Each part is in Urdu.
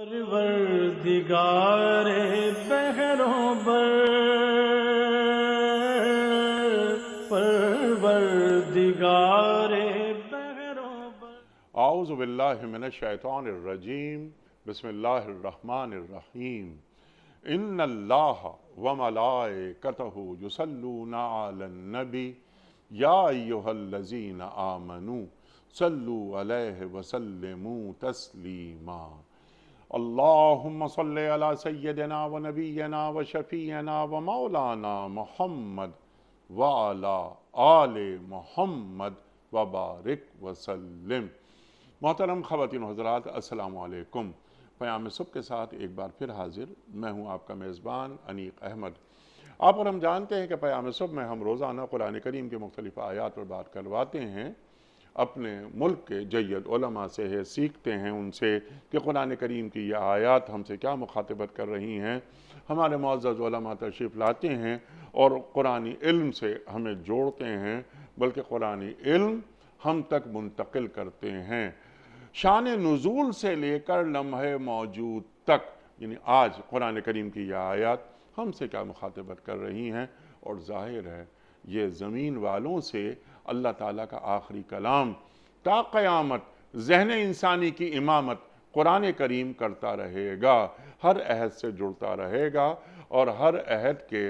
پروردگار بحروں بر، پروردگار بحروں بر۔ اعوذ باللہ من الشیطان الرجیم، بسم اللہ الرحمن الرحیم۔ ان اللہ وملائکتہ یصلون علی النبی یا ایہا الذین آمنوا صلوا علیہ وسلموا تسلیما۔ اللہم صل علی سیدنا و نبینا و شفیعنا و مولانا محمد وعلی آل محمد وبارک وسلم۔ محترم خواتین و حضرات، السلام علیکم۔ پیام صبح کے ساتھ ایک بار پھر حاضر میں ہوں آپ کا میزبان انیق احمد۔ آپ اور ہم جانتے ہیں کہ پیام صبح میں ہم روزانہ قرآن کریم کے مختلف آیات پر بات کرواتے ہیں، اپنے ملک کے جید علماء سے سیکھتے ہیں ان سے کہ قرآن کریم کی یہ آیات ہم سے کیا مخاطبت کر رہی ہیں۔ ہمارے معزز علماء تشریف لاتے ہیں اور قرآنی علم سے ہمیں جوڑتے ہیں، بلکہ قرآنی علم ہم تک منتقل کرتے ہیں۔ شان نزول سے لے کر لمحے موجود تک، یعنی آج قرآن کریم کی یہ آیات ہم سے کیا مخاطبت کر رہی ہیں، اور ظاہر ہے یہ زمین والوں سے اللہ تعالیٰ کا آخری کلام تا قیامت ذہن انسانی کی امامت قرآن کریم کرتا رہے گا، ہر عہد سے جڑتا رہے گا اور ہر عہد کے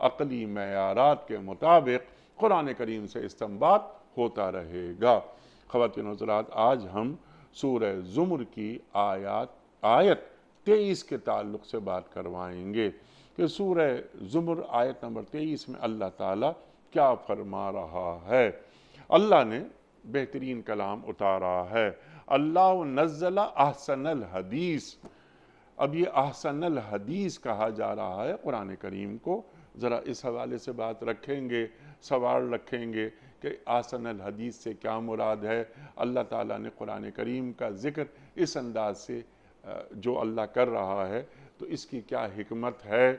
عقلی معیارات کے مطابق قرآن کریم سے استنباط ہوتا رہے گا۔ خواتین و حضرات، آج ہم سورہ زمر کی آیت 23 کے تعلق سے بات کروائیں گے کہ سورہ زمر آیت نمبر 23 میں اللہ تعالیٰ کیا فرما رہا ہے۔ اللہ نے بہترین کلام اتارا ہے۔ اللہ نزل احسن الحدیث۔ اب یہ احسن الحدیث کہا جا رہا ہے قرآن کریم کو، ذرا اس حوالے سے بات رکھیں گے، سوال رکھیں گے کہ احسن الحدیث سے کیا مراد ہے۔ اللہ تعالیٰ نے قرآن کریم کا ذکر اس انداز سے جو اللہ کر رہا ہے تو اس کی کیا حکمت ہے۔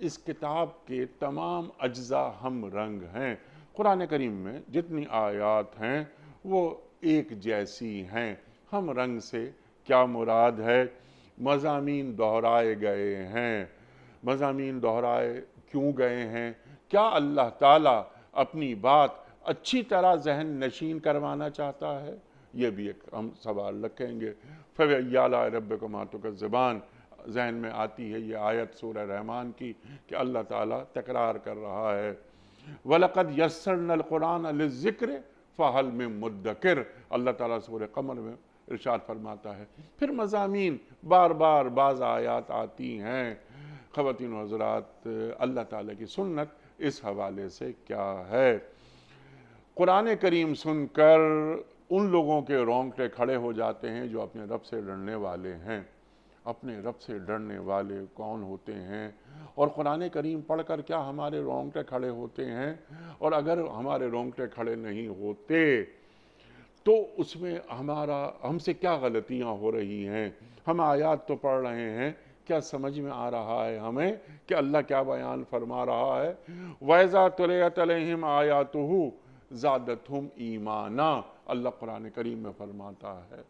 اس کتاب کے تمام اجزاء ہم رنگ ہیں۔ قرآن کریم میں جتنی آیات ہیں وہ ایک جیسی ہیں۔ ہم رنگ سے کیا مراد ہے؟ مضامین دہرائے گئے ہیں۔ مضامین دہرائے کیوں گئے ہیں؟ کیا اللہ تعالیٰ اپنی بات اچھی طرح ذہن نشین کروانا چاہتا ہے؟ یہ بھی ایک ہم سوال رکھیں گے۔ فَبِأَيِّ آلَاءِ رَبِّكُمَا تُكَذِّبَانِ ذہن میں آتی ہے یہ آیت سورہ رحمان کی کہ اللہ تعالیٰ تکرار کر رہا ہے، وَلَقَدْ يَسَّرْنَا الْقُرْآنَ لِلذِّكْرِ فَهَلْ مِن مُدَّكِرٍ۔ اللہ تعالیٰ سورہ قمر میں ارشاد فرماتا ہے۔ پھر مضامین بار بار بعض آیات آتی ہیں۔ خواتین و حضرات، اللہ تعالیٰ کی سنت اس حوالے سے کیا ہے؟ قرآن کریم سن کر ان لوگوں کے رونگٹے کھڑے ہو جاتے ہیں جو اپنے رب سے ڈرنے والے ہیں۔ اپنے رب سے ڈرنے والے کون ہوتے ہیں؟ اور قرآن کریم پڑھ کر کیا ہمارے رونگٹے کھڑے ہوتے ہیں؟ اور اگر ہمارے رونگٹے کھڑے نہیں ہوتے تو اس میں ہم سے کیا غلطیاں ہو رہی ہیں؟ ہم آیات تو پڑھ رہے ہیں، کیا سمجھ میں آ رہا ہے ہمیں کہ اللہ کیا بیان فرما رہا ہے؟ وَإِذَا تُلِيَتْ عَلَيْهِمْ آيَاتُهُ زَادَتْهُمْ ایمانا، اللہ قرآن کریم میں فرماتا ہے۔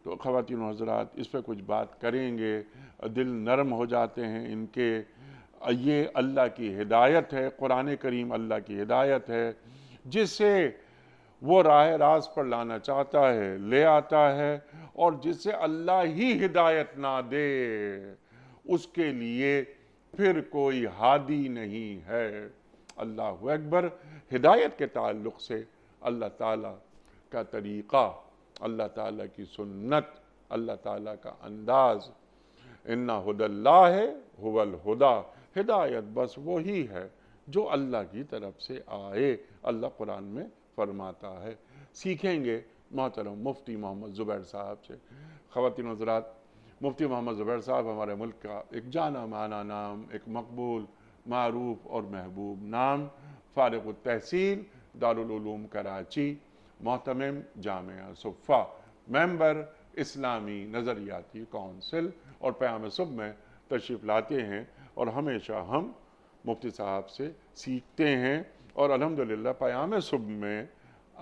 تو خواتین و حضرات، اس پہ کچھ بات کریں گے، دل نرم ہو جاتے ہیں ان کے۔ یہ اللہ کی ہدایت ہے، قرآن کریم اللہ کی ہدایت ہے، جسے وہ راہ راست پر لانا چاہتا ہے لے آتا ہے، اور جسے اللہ ہی ہدایت نہ دے اس کے لیے پھر کوئی ہادی نہیں ہے۔ اللہ اکبر۔ ہدایت کے تعلق سے اللہ تعالیٰ کا طریقہ، اللہ تعالیٰ کی سنت، اللہ تعالیٰ کا انداز، اِنَّ هُدَى اللَّهِ هُوَ الْهُدَى، ہدایت بس وہی ہے جو اللہ کی طرف سے آئے، اللہ قرآن میں فرماتا ہے۔ سیکھیں گے محترم مفتی محمد زبیر صاحب سے۔ خواتین و حضرات، مفتی محمد زبیر صاحب ہمارے ملک کا ایک جانا مانا نام، ایک مقبول، معروف اور محبوب نام، فارغ التحصیل دارالعلوم کراچی، محتمم جامعہ صفا، ممبر اسلامی نظریاتی کونسل، اور پیام صبح میں تشریف لاتے ہیں اور ہمیشہ ہم مفتی صاحب سے سیکھتے ہیں، اور الحمدللہ پیام صبح میں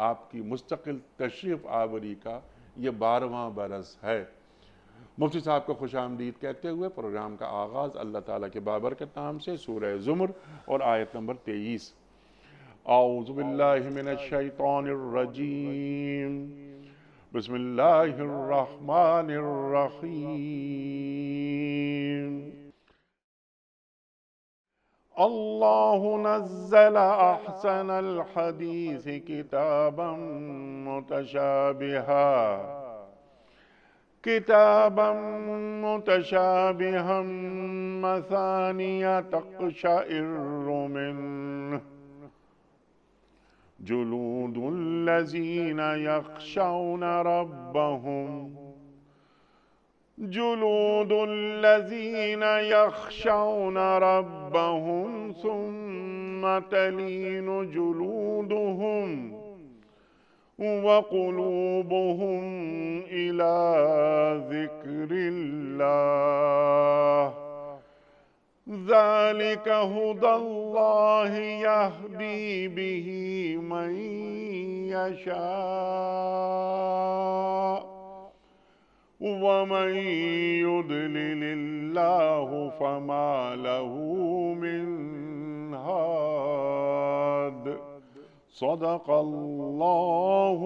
آپ کی مستقل تشریف آوری کا یہ 12واں برس ہے۔ مفتی صاحب کو خوش آمدید کہتے ہوئے پروگرام کا آغاز اللہ تعالیٰ کے بابرکت نام سے سورہ زمر اور آیت نمبر 23۔ اعوذ باللہ من الشیطان الرجیم، بسم اللہ الرحمن الرحیم۔ اللہ نزل احسن الحدیث کتابا متشابہا مثانیہ تقشعر منہ جلود الذین یخشون ربهم ثم تلین جلودهم وقلوبهم إلى ذكر الله ذلك هدى الله يهدي به من يشاء ومن يضلل الله فما له من هاد صدق اللہ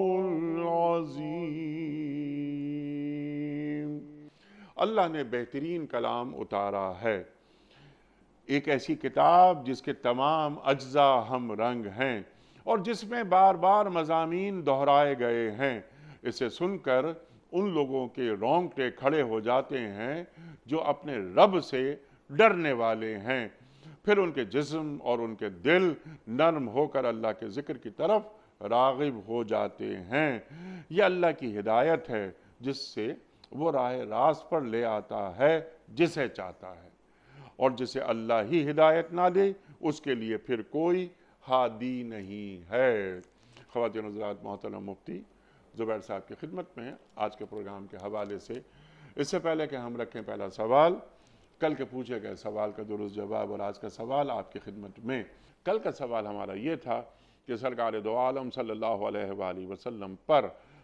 العظیم۔ اللہ نے بہترین کلام اتارا ہے، ایک ایسی کتاب جس کے تمام اجزاء ہم رنگ ہیں اور جس میں بار بار مضامین دہرائے گئے ہیں۔ اسے سن کر ان لوگوں کے رونگٹے کھڑے ہو جاتے ہیں جو اپنے رب سے ڈرنے والے ہیں، پھر ان کے جسم اور ان کے دل نرم ہو کر اللہ کے ذکر کی طرف راغب ہو جاتے ہیں۔ یہ اللہ کی ہدایت ہے جس سے وہ راہ راست پر لے آتا ہے جسے چاہتا ہے، اور جسے اللہ ہی ہدایت نہ دے اس کے لیے پھر کوئی ہادی نہیں ہے۔ خواتین و حضرات، محترم مفتی زبیر صاحب کی خدمت میں آج کے پروگرام کے حوالے سے، اس سے پہلے کہ ہم رکھیں پہلا سوال، کل کے پوچھے گئے سوال کا درست جواب اور آج کا سوال آپ کی خدمت میں۔ کل کا سوال ہمارا یہ تھا کہ سرکار دو عالم صلی اللہ علیہ وآلہ وسلم پر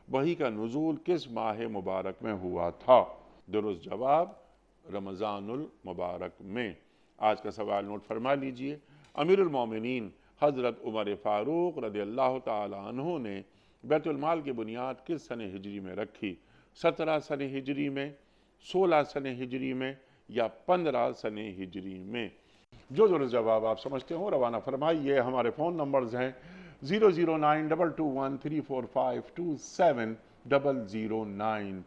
وحی کا نزول کس ماہ مبارک میں ہوا تھا؟ درست جواب رمضان المبارک میں۔ آج کا سوال نوٹ فرما لیجئے۔ امیر المومنین حضرت عمر فاروق رضی اللہ تعالی عنہ نے بیت المال کی بنیاد کس سن ہجری میں رکھی؟ 17 سن ہجری میں، 16 سن ہجری میں یا 15 سن ہجری میں؟ جو درست جواب آپ سمجھتے ہوں روانہ فرمائیے۔ ہمارے فون نمبرز ہیں 00922134527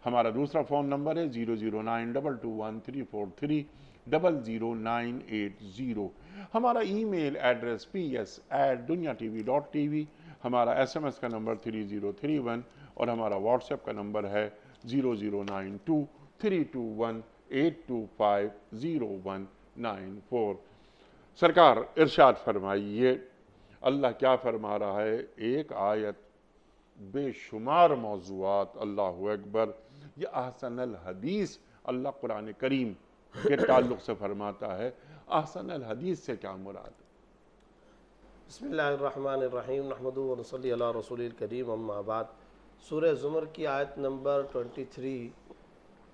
ہمارا دوسرا فون نمبر ہے 0092213300980 ہمارا ای میل ایڈریس ps@dunyatv.tv ہمارا SMS کا نمبر 3031 اور ہمارا واٹس ایپ کا نمبر ہے 00923258250194۔ سرکار ارشاد فرمائیے، اللہ کیا فرما رہا ہے؟ ایک آیت، بے شمار موضوعات، اللہ اکبر۔ یہ احسن الحدیث اللہ قرآن کریم کے تعلق سے فرماتا ہے، احسن الحدیث سے کیا مراد؟ بسم اللہ الرحمن الرحیم، نحمدہ و نصلی علی رسول الکریم، اما بعد۔ سورہ زمر کی آیت نمبر 23،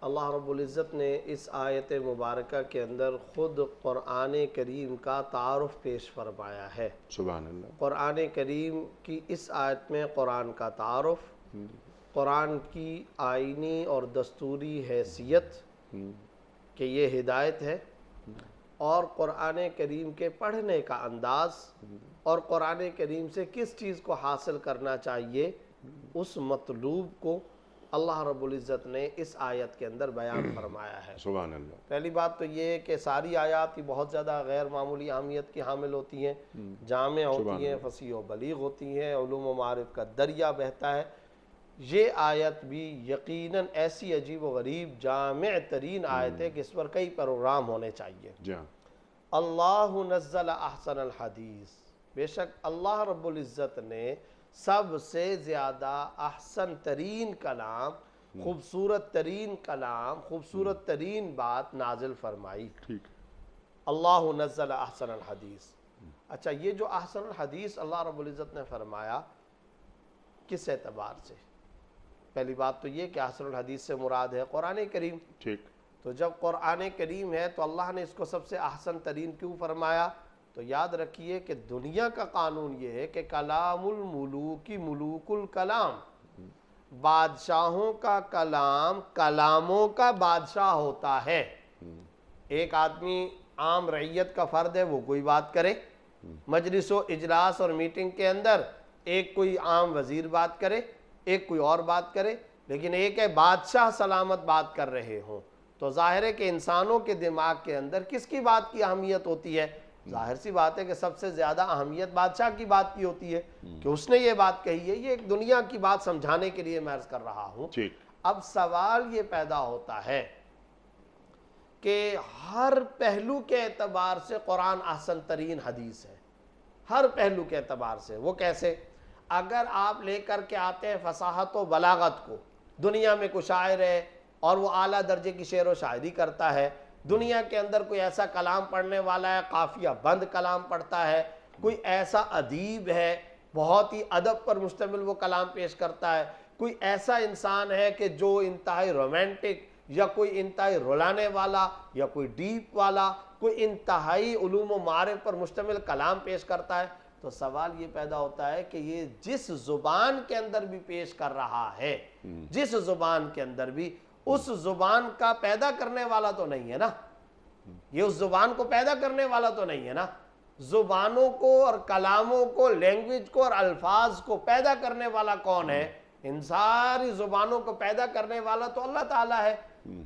اللہ رب العزت نے اس آیت مبارکہ کے اندر خود قرآن کریم کا تعارف پیش فرمایا ہے۔ سبحان اللہ۔ قرآن کریم کی اس آیت میں قرآن کا تعارف، قرآن کی آئینی اور دستوری حیثیت کہ یہ ہدایت ہے، اور قرآن کریم کے پڑھنے کا انداز اور قرآن کریم سے کس چیز کو حاصل کرنا چاہیے اس مطلوب کو اللہ رب العزت نے اس آیت کے اندر بیان فرمایا ہے۔ سبحان اللہ۔ پہلی بات تو یہ ہے کہ ساری آیات ہی بہت زیادہ غیر معمولی اہمیت کی حامل ہوتی ہیں، جامع ہوتی ہیں، فصیح و بلیغ ہوتی ہیں، علوم و معارف کا دریا بہتا ہے۔ یہ آیت بھی یقیناً ایسی عجیب و غریب جامع ترین آیت ہے کہ اس پر کئی پروگرام ہونے چاہیے۔ اللہ نزل احسن الحدیث، بے شک اللہ رب العزت نے سب سے زیادہ احسن ترین کلام، خوبصورت ترین کلام، خوبصورت ترین بات نازل فرمائی۔ اللہ نزل احسن الحدیث۔ اچھا، یہ جو احسن الحدیث اللہ رب العزت نے فرمایا کس اعتبار سے؟ پہلی بات تو یہ کہ احسن الحدیث سے مراد ہے قرآن کریم. ٹھیک. تو جب قرآن کریم ہے تو اللہ نے اس کو سب سے احسن ترین کیوں فرمایا؟ تو یاد رکھیے کہ دنیا کا قانون یہ ہے کہ کلام الملوک ملوک الکلام، بادشاہوں کا کلام کلاموں کا بادشاہ ہوتا ہے. ایک آدمی عام رعیت کا فرد ہے، وہ کوئی بات کرے، مجلس و اجلاس اور میٹنگ کے اندر ایک کوئی عام وزیر بات کرے، ایک کوئی اور بات کرے، لیکن ایک ہے بادشاہ سلامت بات کر رہے ہوں. تو ظاہر ہے کہ انسانوں کے دماغ کے اندر کس کی بات کی اہمیت ہوتی ہے؟ ظاہر سی بات ہے کہ سب سے زیادہ اہمیت بادشاہ کی بات کی ہوتی ہے کہ اس نے یہ بات کہی ہے. یہ ایک دنیا کی بات سمجھانے کے لیے میں عرض کر رہا ہوں. اب سوال یہ پیدا ہوتا ہے کہ ہر پہلو کے اعتبار سے قرآن احسن ترین حدیث ہے، ہر پہلو کے اعتبار سے. وہ کیسے؟ اگر آپ لے کر کے آتے ہیں فصاحت و بلاغت کو، دنیا میں کوئی شاعر ہے اور وہ اعلیٰ درجے کی شعر و شاعری کرتا ہے، دنیا کے اندر کوئی ایسا کلام پڑھنے والا ہے قافیہ بند کلام پڑھتا ہے، کوئی ایسا ادیب ہے بہت ہی ادب پر مشتمل وہ کلام پیش کرتا ہے، کوئی ایسا انسان ہے کہ جو انتہائی رومانٹک یا کوئی انتہائی رلانے والا یا کوئی ڈیپ والا کوئی انتہائی علوم و معارف پر مشتمل کلام پیش کرتا ہے. تو سوال یہ پیدا ہوتا ہے کہ یہ جس زبان کے اندر بھی پیش کر رہا ہے، جس زبان کے اندر بھی، اس زبان کا پیدا کرنے والا تو نہیں ہے نا، یہ اس زبان کو پیدا کرنے والا تو نہیں ہے نا. زبانوں کو اور کلاموں کو، لینگویج کو اور الفاظ کو پیدا کرنے والا کون ہے؟ ان ساری زبانوں کو پیدا کرنے والا تو اللہ تعالیٰ ہے.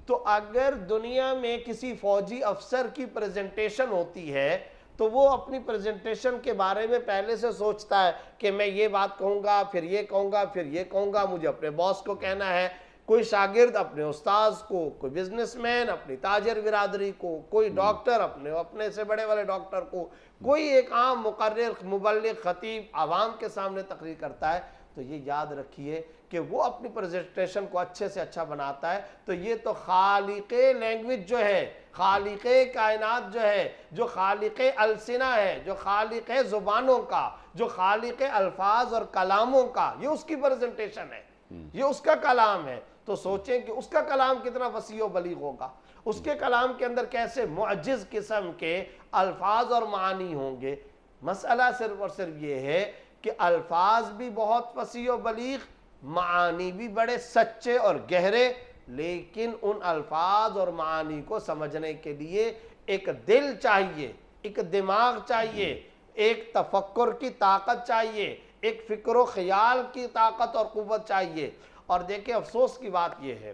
تو اگر دنیا میں کسی فوجی افسر کی پریزنٹیشن ہوتی ہے تو وہ اپنی پریزنٹیشن کے بارے میں پہلے سے سوچتا ہے کہ میں یہ بات کہوں گا، پھر یہ کہوں گا، پھر یہ کہوں گا، مجھے اپنے باس کو کہنا ہے. کوئی شاگرد اپنے استاذ کو، کوئی بزنس مین اپنی تاجر برادری کو، کوئی ڈاکٹر اپنے سے بڑے والے ڈاکٹر کو، کوئی ایک عام مقرر، مبلغ، خطیب عوام کے سامنے تقریر کرتا ہے. تو یہ یاد رکھیے کہ وہ اپنی پریزنٹیشن کو اچھے سے اچھا بناتا ہے. تو یہ تو خالق لینگویج جو ہے، خالق کائنات جو ہے، جو خالق السنہ ہے، جو خالق زبانوں کا، جو خالق الفاظ اور کلاموں کا، یہ اس کی پریزنٹیشن ہے، یہ اس کا کلام ہے. تو سوچیں کہ اس کا کلام کتنا وسیع و بلیغ ہوگا، اس کے کلام کے اندر کیسے معجز قسم کے الفاظ اور معانی ہوں گے. مسئلہ صرف اور صرف یہ ہے کہ الفاظ بھی بہت وسیع و بلیغ، معانی بھی بڑے سچے اور گہرے، لیکن ان الفاظ اور معانی کو سمجھنے کے لیے ایک دل چاہیے، ایک دماغ چاہیے، ایک تفکر کی طاقت چاہیے، ایک فکر و خیال کی طاقت اور قوت چاہیے. اور دیکھیں افسوس کی بات یہ ہے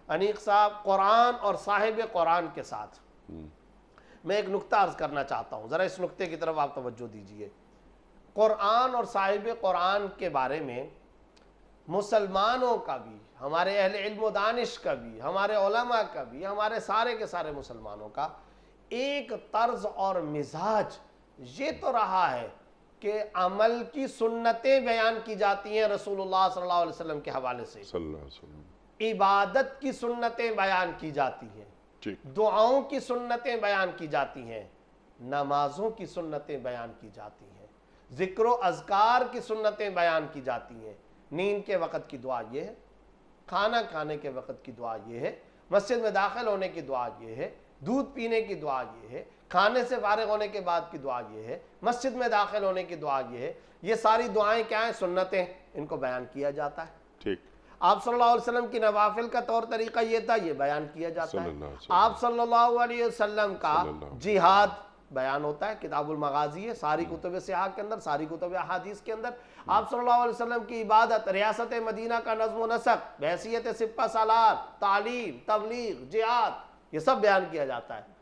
انیق صاحب، قرآن اور صاحب قرآن کے ساتھ میں ایک نقطہ عرض کرنا چاہتا ہوں، ذرا اس نقطے کی طرف آپ توجہ دیجئے. قرآن اور صاحب قرآن کے بارے میں مسلمانوں کا بھی، ہمارے اہل علم و دانش کا بھی، ہمارے علماء کا بھی، ہمارے سارے کے سارے مسلمانوں کا ایک طرز اور مزاج یہ تو رہا ہے کہ عمل کی سنتیں بیان کی جاتی ہیں رسول اللہ صلی اللہ علیہ وسلم کے حوالے سے، عبادت کی سنتیں بیان کی جاتی ہیں، دعاؤں کی سنتیں بیان کی جاتی ہیں، نمازوں کی سنتیں بیان کی جاتی ہیں، ذکر و اذکار کی سنتیں بیان کی جاتی ہیں. نیند کے وقت کی دعا یہ ہے، کھانا کھانے کے وقت کی دعا یہ ہے، مسجد میں داخل ہونے کی دعا یہ ہے، دودھ پینے کی دعا یہ ہے، کھانے سے فارغ ہونے کے بعد کی دعا یہ ہے، مسجد میں داخل ہونے کی دعا یہ ہے. یہ ساری دعائیں کیا ہیں؟ سنتیں، ان کو بیان کیا جاتا ہے. ٹھیک. آپ صلی اللہ علیہ وسلم کی نوافل کا طور طریقہ یہ تھا، یہ بیان کیا جاتا ہے. آپ صلی اللہ علیہ وسلم کا جہاد بیان ہوتا ہے، کتاب المغازی ہے، ساری کتب سیاح کے اندر، ساری کتب احادیث کے اندر. آپ صلی اللہ علیہ وسلم کی عبادت، ریاست مدینہ کا نظم و نسق، بحیثیت سپہ سالار، تعلیم، تبلیغ، جہاد، یہ سب بیان کیا جاتا ہے.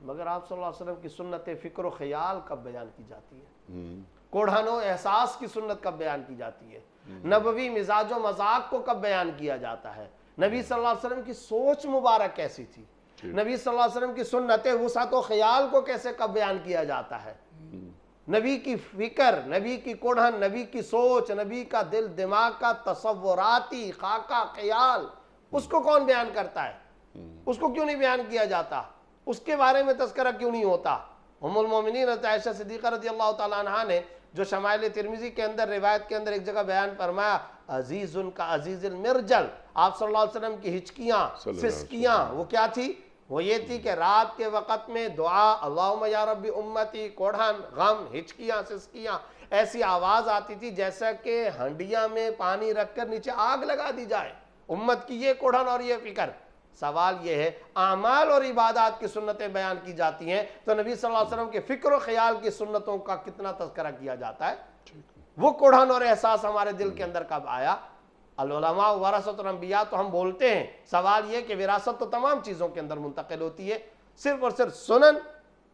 مگر آپ صلی اللہ علیہ وسلم کی سنت فکر و خیال کب بیان کی جاتی ہے؟ کوڑھن و احساس کی سنت کب بیان کی جاتی ہے؟ نبوی مزاج و مذاق کو کب بیان کیا جاتا ہے؟ نبی صلی اللہ علیہ وسلم کی سوچ مبارک کیسی تھی؟ نبی صلی اللہ علیہ وسلم کی سنت وسعت و خیال کو کیسے کب بیان کیا جاتا ہے؟ نبی کی فکر، نبی کی کوڑھن، نبی کی سوچ، نبی کا دل دماغ کا تصوراتی خاکہ خیال، اس کو کون بیان کرتا ہے؟ اس کو کیوں نہیں بیان کیا جاتا؟ اس کے بارے میں تذکرہ کیوں نہیں ہوتا؟ ام المومنین حضرت عائشہ صدیقہ رضی اللہ تعالیٰ عنہ نے جو شمائل ترمذی کے اندر روایت کے اندر ایک جگہ بیان فرمایا عزیز کا عزیز المرجل، آپ صلی اللہ علیہ وسلم کی ہچکیاں سسکیاں وہ کیا تھی؟ وہ یہ تھی کہ رات کے وقت میں دعا اللہم یا رب امتی، کوڑھن، غم، ہچکیاں، سسکیاں، ایسی آواز آتی تھی جیسا کہ ہنڈیا میں پانی رکھ کر نیچے آگ لگا دی جائے، امت کی یہ کوڑھن اور یہ فکر۔ سوال یہ ہے اعمال اور عبادات کی سنتیں بیان کی جاتی ہیں تو نبی صلی اللہ علیہ وسلم کے فکر و خیال کی سنتوں کا کتنا تذکرہ کیا جاتا ہے؟ وہ کوڑھن اور احساس ہمارے دل کے اندر کب آیا؟ العلماء ورثۃ الانبیاء تو ہم بولتے ہیں، سوال یہ کہ وراثت تو تمام چیزوں کے اندر منتقل ہوتی ہے، صرف اور صرف سنن،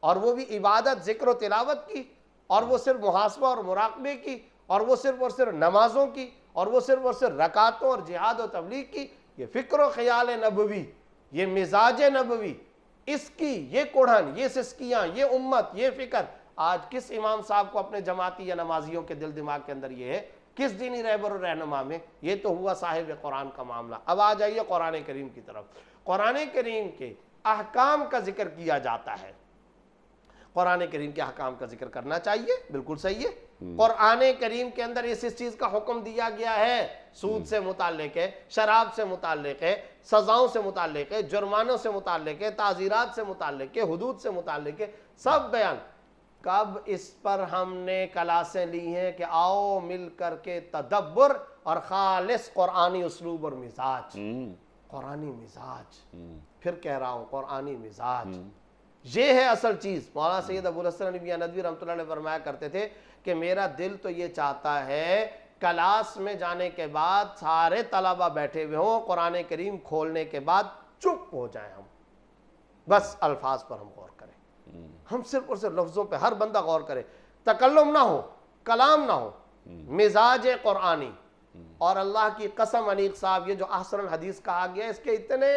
اور وہ بھی عبادت ذکر و تلاوت کی، اور وہ صرف محاسبہ اور مراقبے کی، اور وہ صرف اور صرف نمازوں کی، اور وہ صرف اور صرف رکعتوں اور جہاد و تبلیغ کی۔ یہ فکر و خیال نبوی، یہ مزاج نبوی، اس کی یہ کوڑھن، یہ سسکیاں، یہ امت، یہ فکر آج کس امام صاحب کو اپنے جماعتی یا نمازیوں کے دل دماغ کے اندر یہ ہے؟ کس دینی رہبر و رہنما میں؟ یہ تو ہوا صاحب قرآن کا معاملہ۔ اب آ جائیے قرآن کریم کی طرف۔ قرآن کریم کے احکام کا ذکر کیا جاتا ہے، قرآن کریم کے احکام کا ذکر کرنا چاہیے، بالکل صحیح ہے۔ قرآن کریم کے اندر اس چیز کا حکم دیا گیا ہے، سود سے متعلق ہے، شراب سے متعلق ہے، سزاؤں سے متعلق ہے، جرمانوں سے متعلق ہے، تعزیرات سے متعلق ہے، حدود سے متعلق ہے، سب بیان۔ کب اس پر ہم نے کلاسیں لی ہیں کہ آؤ مل کر کے تدبر اور خالص قرآنی اسلوب اور مزاج، قرآنی مزاج، پھر کہہ رہا ہوں قرآنی مزاج، یہ ہے اصل چیز۔ مولانا سید ابو الحسن علی میاں ندوی رحمۃ اللہ علیہ فرمایا کرتے تھے کہ میرا دل تو یہ چاہتا ہے کلاس میں جانے کے بعد سارے طلبہ بیٹھے ہوئے ہوں، قرآن کریم کھولنے کے بعد چپ ہو جائیں، ہم بس الفاظ پر ہم غور کریں، ہم صرف اور صرف لفظوں پہ ہر بندہ غور کرے، تکلم نہ ہو، کلام نہ ہو، مزاج قرآنی۔ اور اللہ کی قسم انیق صاحب، یہ جو احسن الحدیث کہا گیا اس کے اتنے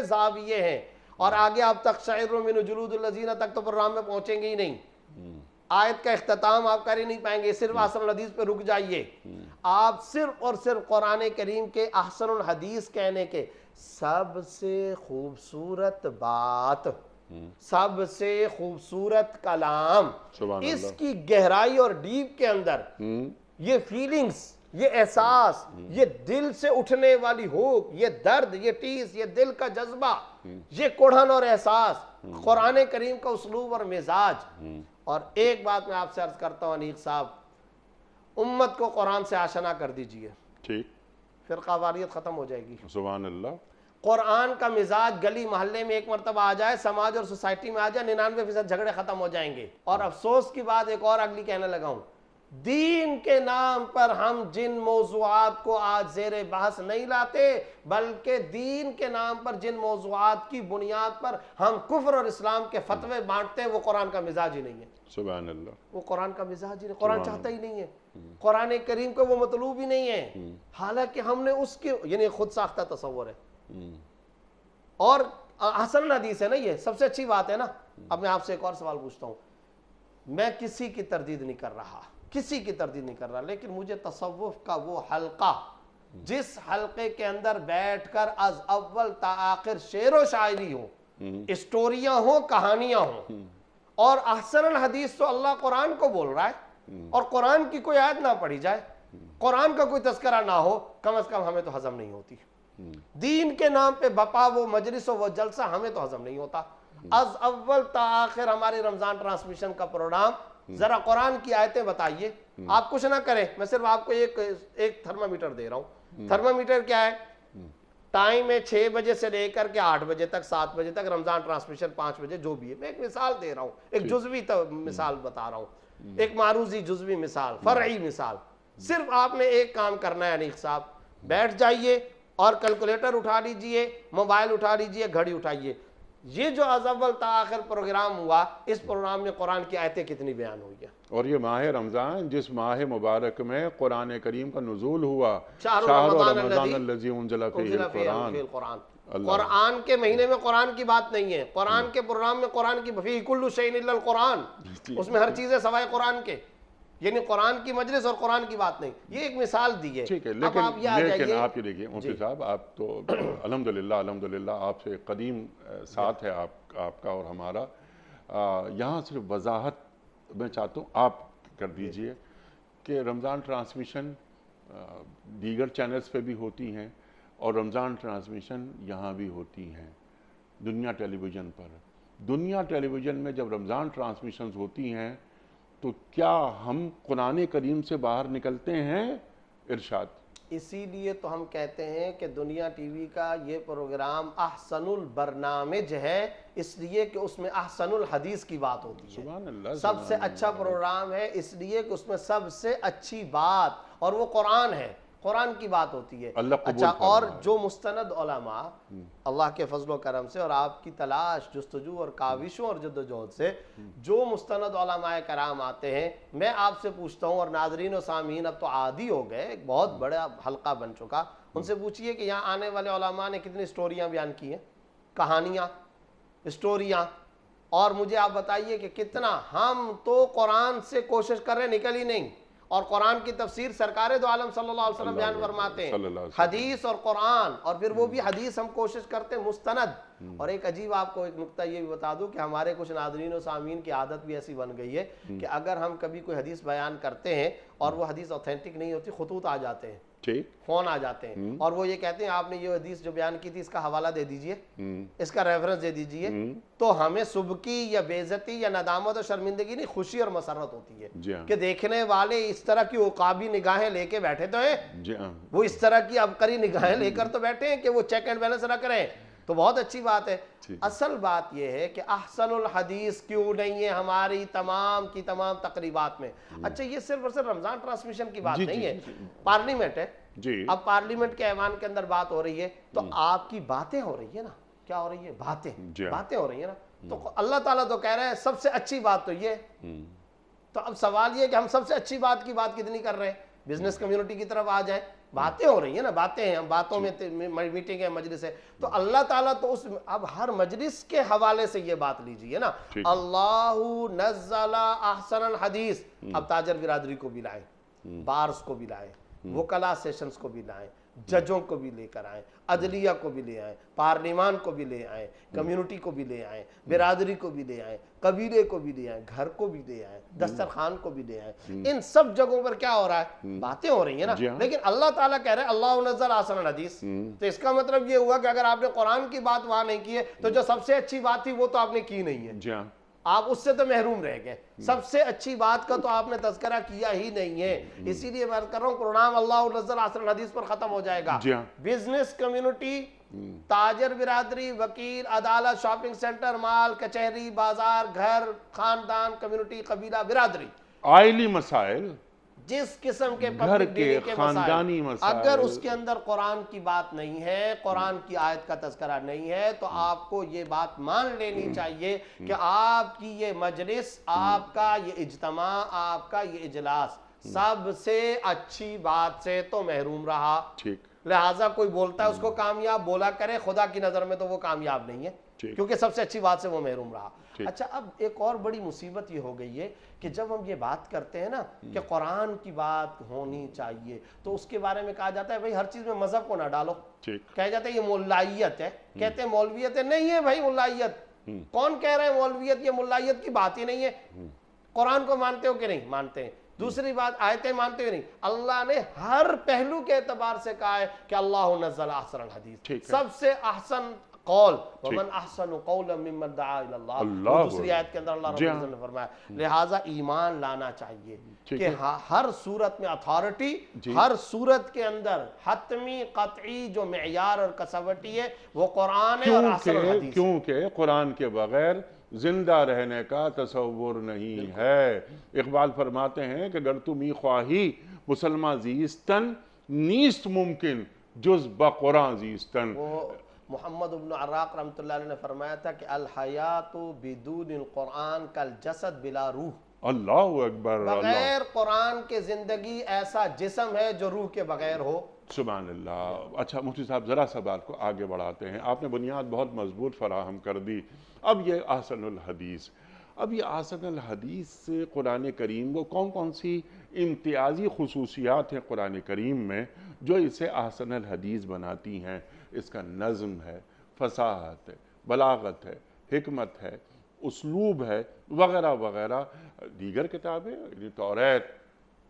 زاویے ہیں، اور آگے آپ تقشعر من جلود الذین تک تو پروگرام میں پہنچیں گے ہی نہیں، آیت کا اختتام آپ کر ہی نہیں پائیں گے، صرف احسن الحدیث پہ رک جائیے۔ آپ صرف اور صرف قرآن کریم کے احسن الحدیث کہنے کے سب سے خوبصورت بات، سب سے خوبصورت کلام، اس کی گہرائی اور ڈیپ کے اندر یہ فیلنگز، یہ احساس، یہ دل سے اٹھنے والی ہوک، یہ درد، یہ ٹیس، یہ دل کا جذبہ، یہ کوڑھن اور احساس، قرآن کریم کا اسلوب اور مزاج۔ اور ایک بات میں آپ سے عرض کرتا ہوں انیق صاحب، امت کو قرآن سے آشنا کر دیجئے، ٹھیک، فرقہ واریت ختم ہو جائے گی۔ سبحان اللہ۔ قرآن کا مزاج گلی محلے میں ایک مرتبہ آ جائے، سماج اور سوسائٹی میں آ جائے، 99% جھگڑے ختم ہو جائیں گے۔ اور افسوس کی بات ایک اور اگلی کہنے لگا ہوں، دین کے نام پر ہم جن موضوعات کو آج زیر بحث نہیں لاتے، بلکہ دین کے نام پر جن موضوعات کی بنیاد پر ہم کفر اور اسلام کے فتوے بانٹتے ہیں، وہ قرآن کا مزاج ہی نہیں ہے۔ سبحان اللہ۔ وہ قرآن کا مزاج ہی نہیں، قرآن چاہتا ہی نہیں ہے، قرآن کریم کو وہ مطلوب ہی نہیں ہے، حالانکہ ہم نے اس کے یعنی خود ساختہ تصور ہے۔ اور حسن حدیث ہے نا، یہ سب سے اچھی بات ہے نا۔ اب میں آپ سے ایک اور سوال پوچھتا ہوں، میں کسی کی تردید نہیں کر رہا، کسی کی تردید نہیں کر رہا، لیکن مجھے تصوف کا وہ حلقہ، جس حلقے کے اندر بیٹھ کر از اول تا آخر شعر و شاعری ہو، اسٹوریاں ہوں، کہانیاں ہوں، اور احسن الحدیث تو اللہ قرآن کو بول رہا ہے، اور قرآن کی کوئی آیت نہ پڑھی جائے، قرآن کا کوئی تذکرہ نہ ہو، کم از کم ہمیں تو ہضم نہیں ہوتی۔ دین کے نام پہ بپا وہ مجلس و وہ جلسہ ہمیں تو ہضم نہیں ہوتا۔ از اول تا آخر ہماری رمضان ٹرانسمیشن کا پروگرام، ذرا قرآن کی آیتیں بتائیے، آپ کچھ نہ کریں، میں صرف آپ کو ایک تھرمامیٹر دے رہا ہوں۔ تھرمامیٹر کیا ہے؟ ٹائم ہے 6 بجے سے لے کر کے 8 بجے تک، 7 بجے تک، رمضان ٹرانسمیشن 5 بجے، جو بھی ہے، میں ایک مثال دے رہا ہوں، ایک جزوی مثال بتا رہا ہوں، ایک معروضی جزوی مثال، فرعی مثال۔ صرف آپ نے ایک کام کرنا ہے انیق صاحب، بیٹھ جائیے اور کیلکولیٹر اٹھا لیجئے، موبائل اٹھا لیجئے، گھڑی اٹھائیے، یہ جو از اول تا آخر پروگرام ہوا، اس پروگرام میں قرآن کی آیتیں کتنی بیان ہوئی ہیں؟ اور یہ ماہ رمضان، جس ماہ مبارک میں قرآن کریم کا نزول ہوا، شہر رمضان الذی انزل فیہ القرآن، قرآن کے مہینے میں قرآن کی بات نہیں ہے، قرآن کے پروگرام میں قرآن کی فیہ کل شیء الا القرآن، اس میں ہر چیز ہے سوائے قرآن کے، یعنی قرآن کی مجلس اور قرآن کی بات نہیں۔ یہ ایک مثال دی ہے۔ ٹھیک ہے، لیکن آپ یہ دیکھیے مفتی صاحب، آپ تو الحمدللہ آپ سے قدیم ساتھ ہے آپ کا اور ہمارا، یہاں صرف وضاحت میں چاہتا ہوں آپ کر دیجئے کہ رمضان ٹرانسمیشن دیگر چینلز پہ بھی ہوتی ہیں اور رمضان ٹرانسمیشن یہاں بھی ہوتی ہیں دنیا ٹیلی ویژن پر. دنیا ٹیلی ویژن میں جب رمضان ٹرانسمیشنز ہوتی ہیں تو کیا ہم قرآن کریم سے باہر نکلتے ہیں؟ ارشاد. اسی لیے تو ہم کہتے ہیں کہ دنیا ٹی وی کا یہ پروگرام احسن البرنامج ہے، اس لیے کہ اس میں احسن الحدیث کی بات ہوتی ہے. سبحان اللہ. سب سے اچھا پروگرام ہے اس لیے کہ اس میں سب سے اچھی بات، اور وہ قرآن ہے، قرآن کی بات ہوتی ہے. اللہ قبول اچھا، اور فرمائے. جو مستند علماء اللہ کے فضل و کرم سے اور آپ کی تلاش جستجو اور کاوشوں اور جدوجہد سے جو مستند علماء کرام آتے ہیں، میں آپ سے پوچھتا ہوں، اور ناظرین و سامعین اب تو عادی ہو گئے، ایک بہت بڑا حلقہ بن چکا، ان سے پوچھئے کہ یہاں آنے والے علماء نے کتنی سٹوریاں بیان کی ہیں، کہانیاں، سٹوریاں، اور مجھے آپ بتائیے کہ کتنا. ہم تو قرآن سے کوشش کر رہے ہیں، نکل ہی نہیں. اور قرآن کی تفسیر سرکار دو عالم صلی اللہ علیہ وسلم بیان فرماتے ہیں، حدیث اور قرآن، اور پھر وہ بھی حدیث ہم کوشش کرتے ہیں مستند. اور ایک عجیب آپ کو ایک نکتہ یہ بھی بتا دوں کہ ہمارے کچھ ناظرین و سامعین کی عادت بھی ایسی بن گئی ہے کہ اگر ہم کبھی کوئی حدیث بیان کرتے ہیں اور وہ حدیث اوتھینٹک نہیں ہوتی، خطوط آ جاتے ہیں، فون آ جاتے ہیں، اور وہ یہ کہتے ہیں آپ نے یہ حدیث جو بیان کی تھی اس کا حوالہ دے دیجئے، اس کا ریفرنس دے دیجئے. تو ہمیں سبکی یا بے عزتی یا ندامت اور شرمندگی نہیں، خوشی اور مسرت ہوتی ہے کہ دیکھنے والے اس طرح کی عقابی نگاہیں لے کے بیٹھے تو ہیں، وہ اس طرح کی عبقری نگاہیں لے کر تو بیٹھے ہیں کہ وہ چیک اینڈ بیلنس رکھ رہے ہیں. تو بہت اچھی بات ہے. اصل بات یہ ہے کہ احسن الحدیث کیوں نہیں ہے ہماری تمام کی تمام تقریبات میں. اچھا، یہ صرف اور صرف رمضان ٹرانسمیشن کی بات نہیں ہے، پارلیمنٹ ہے. اب پارلیمنٹ کے ایوان کے اندر بات ہو رہی ہے تو آپ کی باتیں ہو رہی ہے نا. کیا ہو رہی ہے؟ باتیں ہو رہی ہیں نا. تو اللہ تعالیٰ تو کہہ رہے ہیں سب سے اچھی بات تو یہ ہے. تو اب سوال یہ ہے کہ ہم سب سے اچھی بات کی بات کتنی کر رہے ہیں؟ بزنس کمیونٹی کی طرف آ جائیں، باتیں ہو رہی ہیں نا، باتیں ہیں، ہم باتوں میں میٹنگ ہے، مجلس ہے. تو اللہ تعالیٰ تو اس اب ہر مجلس کے حوالے سے یہ بات لیجیے نا، اللہ نزل احسن الحدیث. اب تاجر برادری کو بھی لائیں، بارز کو بھی لائیں، وکلا سیشنز کو بھی لائیں، ججوں کو بھی لے کر آئیں، عدلیہ کو بھی لے آئیں، پارلیمان کو بھی لے آئیں، کمیونٹی کو بھی لے آئیں، برادری کو بھی لے آئیں، قبیلے کو بھی لے آئیں، گھر کو بھی لے آئیں، دسترخوان کو بھی لے آئیں. ان سب جگہوں پر کیا ہو رہا ہے؟ باتیں ہو رہی ہیں نا. لیکن اللہ تعالیٰ کہہ رہے ہیں اللہ نزل احسن الحدیث. تو اس کا مطلب یہ ہوا کہ اگر آپ نے قرآن کی بات وہاں نہیں کی ہے تو جو سب سے اچھی بات تھی وہ تو آپ نے کی نہیں ہے، آپ اس سے تو محروم رہ گئے. سب سے اچھی بات کا تو آپ نے تذکرہ کیا ہی نہیں ہے. اسی لیے میں کر رہا ہوں پروگرام اللہ نزل احسن الحدیث پر ختم ہو جائے گا. بزنس کمیونٹی، تاجر برادری، وکیل، عدالت، شاپنگ سینٹر، مال، کچہری، بازار، گھر، خاندان، کمیونٹی، قبیلہ، برادری، آئلی مسائل، جس قسم کے پبلک ڈیلی کے خاندانی مسائل، اگر اس کے اندر قرآن کی بات نہیں ہے، قرآن کی آیت کا تذکرہ نہیں ہے، تو آپ کو یہ بات مان لینی چاہیے کہ آپ کی یہ مجلس، آپ کا یہ اجتماع، آپ کا یہ اجلاس سب سے اچھی بات سے تو محروم رہا. لہٰذا کوئی بولتا ہے اس کو کامیاب بولا کرے، خدا کی نظر میں تو وہ کامیاب نہیں ہے کیونکہ سب سے اچھی بات سے وہ محروم رہا. اچھا، اب ایک اور بڑی مصیبت یہ ہو گئی ہے کہ جب ہم یہ بات کرتے ہیں نا کہ قرآن کی بات ہونی چاہیے تو اس کے بارے میں کہا جاتا ہے بھائی ہر چیز میں مذہب کو نہ ڈالو. کہا جاتا ہے یہ مولائیت ہے، کہتے ہیں مولویت ہے. نہیں ہے بھائی مولائیت. کون کہہ رہے ہیں مولویت؟ یہ مولائیت کی بات ہی نہیں ہے. قرآن کو مانتے ہو کہ نہیں؟ مانتے ہیں. دوسری بات، آیتیں مانتے ہو نہیں؟ اللہ نے ہر پہلو کے اعتبار سے کہا ہے کہ اللہ نزل احسن الحدیث، سب سے احسن قول، ومن احسن قولا ممن دعا الی اللہ. دوسری آیت کے اندر اللہ رب العزت نے فرمایا. لہٰذا ایمان لانا چاہیے کہ ہر صورت میں اتھارٹی، ہر صورت کے اندر حتمی قطعی جو معیار اور کسوٹی ہے وہ قرآن ہے اور احسن الحدیث. کیونکہ قرآن کے بغیر زندہ رہنے کا تصور نہیں ہے. اقبال فرماتے ہیں کہ گر تمی خواہی مسلمان زیستن نیست ممکن جز بقرآن زیستن. وہ محمد بن عراق رحمۃ اللہ علیہ نے فرمایا تھا کہ الحیات بدون القرآن کالجسد بلا روح. اللہ اکبر. بغیر قرآن کے زندگی ایسا جسم ہے جو روح کے بغیر ہو. سبحان اللہ. اچھا مفتی صاحب، ذرا سا بات کو آگے بڑھاتے ہیں. آپ نے بنیاد بہت مضبوط فراہم کر دی. اب یہ احسن الحدیث، اب یہ احسن الحدیث سے قرآن کریم وہ کون کون سی امتیازی خصوصیات ہیں قرآن کریم میں جو اسے احسن الحدیث بناتی ہیں؟ اس کا نظم ہے، فصاحت ہے، بلاغت ہے، حکمت ہے، اسلوب ہے، وغیرہ وغیرہ. دیگر کتابیں توریت،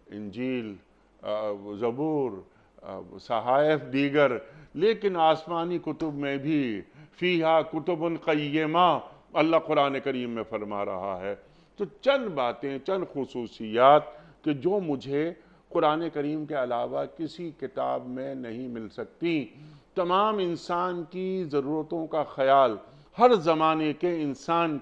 انجیل، زبور، صحائف دیگر، لیکن آسمانی کتب میں بھی فیہا کتب قیمہ اللہ قرآن کریم میں فرما رہا ہے۔ تو چند باتیں، چند خصوصیات کہ جو مجھے قرآن کریم کے علاوہ کسی کتاب میں نہیں مل سکتی۔ تمام انسان کی ضرورتوں کا خیال، ہر زمانے کے انسان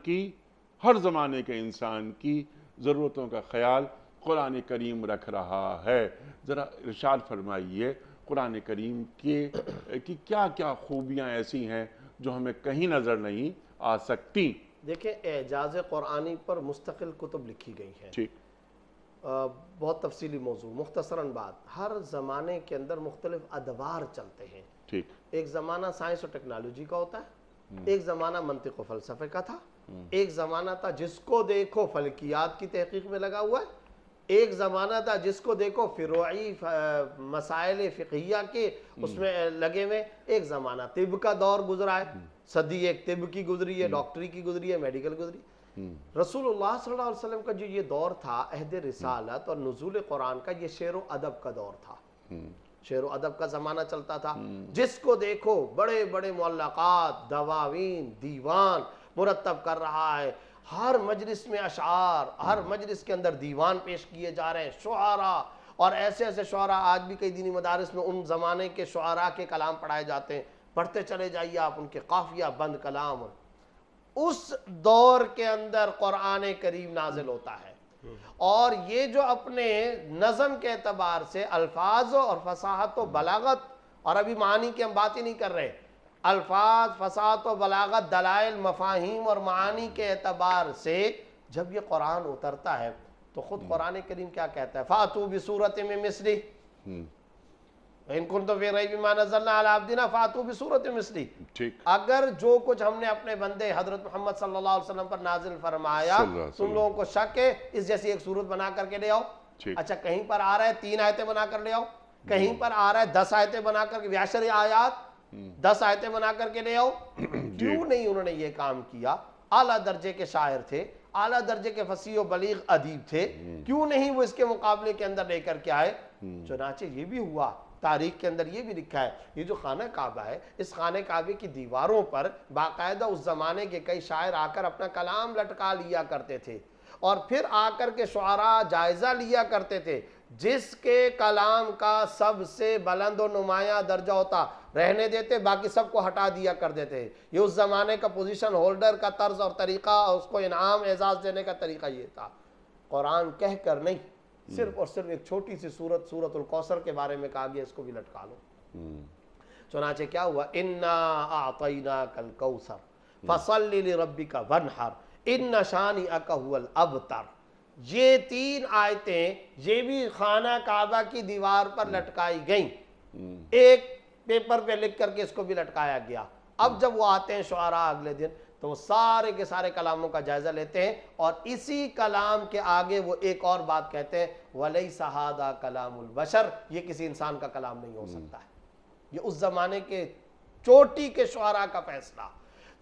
کی ضرورتوں کا خیال قرآن کریم رکھ رہا ہے۔ ذرا ارشاد فرمائیے قرآن کریم کی کیا کیا خوبیاں ایسی ہیں جو ہمیں کہیں نظر نہیں آ سکتی؟ دیکھیں، اعجاز قرآنی پر مستقل کتب لکھی گئی ہیں، ٹھیک، بہت تفصیلی موضوع۔ مختصراً بات، ہر زمانے کے اندر مختلف ادوار چلتے ہیں۔ ٹھیک، ایک زمانہ سائنس اور ٹیکنالوجی کا ہوتا ہے، ایک زمانہ منطق و فلسفے کا تھا، ایک زمانہ تھا جس کو دیکھو فلکیات کی تحقیق میں لگا ہوا ہے، ایک زمانہ تھا جس کو دیکھو فروعی مسائل فقہیہ کے اس میں لگے ہوئے، ایک زمانہ طب کا دور گزرا ہے، صدی ایک طب کی گزری ہے، ڈاکٹری کی گزری ہے، میڈیکل گزری۔ رسول اللہ صلی اللہ علیہ وسلم کا جو یہ دور تھا عہد رسالت اور نزول قرآن کا، یہ شعر و ادب کا دور تھا، شعر و ادب کا زمانہ چلتا تھا۔ جس کو دیکھو بڑے بڑے معلقات، دواوین، دیوان مرتب کر رہا ہے، ہر مجلس میں اشعار، ہر مجلس کے اندر دیوان پیش کیے جا رہے ہیں، شعراء، اور ایسے ایسے شعراء آج بھی کئی دینی مدارس میں ان زمانے کے شعراء کے کلام پڑھائے جاتے ہیں، پڑھتے چلے جائیے آپ ان کے قافیہ بند کلام۔ اس دور کے اندر قرآن کریم نازل ہوتا ہے، اور یہ جو اپنے نظم کے اعتبار سے الفاظ اور فصاحت و بلاغت، اور ابھی معانی کی ہم بات ہی نہیں کر رہے، الفاظ، فصاحت و بلاغت، دلائل، مفاہیم اور معانی کے اعتبار سے جب یہ قرآن اترتا ہے تو خود قرآن کریم کیا کہتا ہے؟ فَأْتُوا بِسُورَةٍ مِّن مِّثْلِهِ وَإِن كُنتُمْ فِي رَيْبٍ مِّمَّا نَزَّلْنَا عَلَىٰ عَبْدِنَا فَأْتُوا بِسُورَةٍ مِّثْلِهِ۔ ٹھیک، اگر جو کچھ ہم نے اپنے بندے حضرت محمد صلی اللہ علیہ وسلم پر نازل فرمایا تم لوگوں کو شک ہے، اس جیسی ایک صورت بنا کر کے لے آؤ۔ اچھا، کہیں پر آ رہا ہے 3 آیتیں بنا کر لے آؤ، کہیں پر آ رہا ہے 10 آیتیں بنا کر کے، 10 آیات 10 آیتیں بنا کر کے لے آؤ۔ کیوں نہیں انہوں نے یہ کام کیا؟ اعلیٰ درجے کے شاعر تھے، اعلیٰ درجے کے فصیح و بلیغ ادیب تھے، کیوں نہیں وہ اس کے مقابلے کے اندر لے کر کے آئے؟ چنانچہ یہ بھی ہوا، تاریخ کے اندر یہ بھی لکھا ہے، یہ جو خانہ کعبہ ہے، اس خانہ کعبے کی دیواروں پر باقاعدہ اس زمانے کے کئی شاعر آ کر اپنا کلام لٹکا لیا کرتے تھے، اور پھر آ کر کے شعراء جائزہ لیا کرتے تھے، جس کے کلام کا سب سے بلند و نمایاں درجہ ہوتا رہنے دیتے، باقی سب کو ہٹا دیا کر دیتے۔ یہ اس زمانے کا پوزیشن ہولڈر کا طرز اور طریقہ، اور اس کو انعام اعزاز دینے کا طریقہ یہ تھا۔ قرآن کہہ کر نہیں، صرف اور صرف ایک چھوٹی سی سورت، سورت الکوثر کے بارے میں کہا گیا اس کو بھی لٹکا لو۔ چنانچہ کیا ہوا؟ اِنَّا أَعْطَيْنَاكَ الْكَوْثَرَ فَصَلِّ لِرَبِّكَ وَانْحَرْ إِنَّ شَانِئَكَ هُوَ الْأَبْتَرُ۔ یہ 3 آیتیں یہ بھی خانہ کعبہ کی دیوار پر لٹکائی گئیں، ایک پیپر پہ لکھ کر کے اس کو بھی لٹکایا گیا۔ اب جب وہ آتے ہیں شعراء اگلے دن تو وہ سارے کے سارے کلاموں کا جائزہ لیتے ہیں، اور اسی کلام کے آگے وہ ایک اور بات کہتے ہیں، وَلَيْسَ هَذَا كَلَامُ الْبَشَرِ، یہ کسی انسان کا کلام نہیں ہو سکتا ہے۔ یہ اس زمانے کے چوٹی کے شعراء کا فیصلہ۔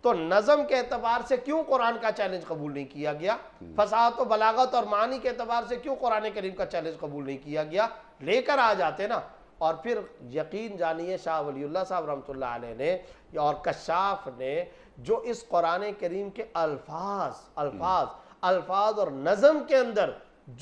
تو نظم کے اعتبار سے کیوں قرآن کا چیلنج قبول نہیں کیا گیا؟ فصاحت و بلاغت اور معنی کے اعتبار سے کیوں قرآن کریم کا چیلنج قبول نہیں کیا گیا؟ لے کر آ جاتے نا۔ اور پھر یقین جانیے شاہ ولی اللہ صاحب رحمۃ اللہ علیہ نے اور کشاف نے جو اس قرآن کریم کے الفاظ اور نظم کے اندر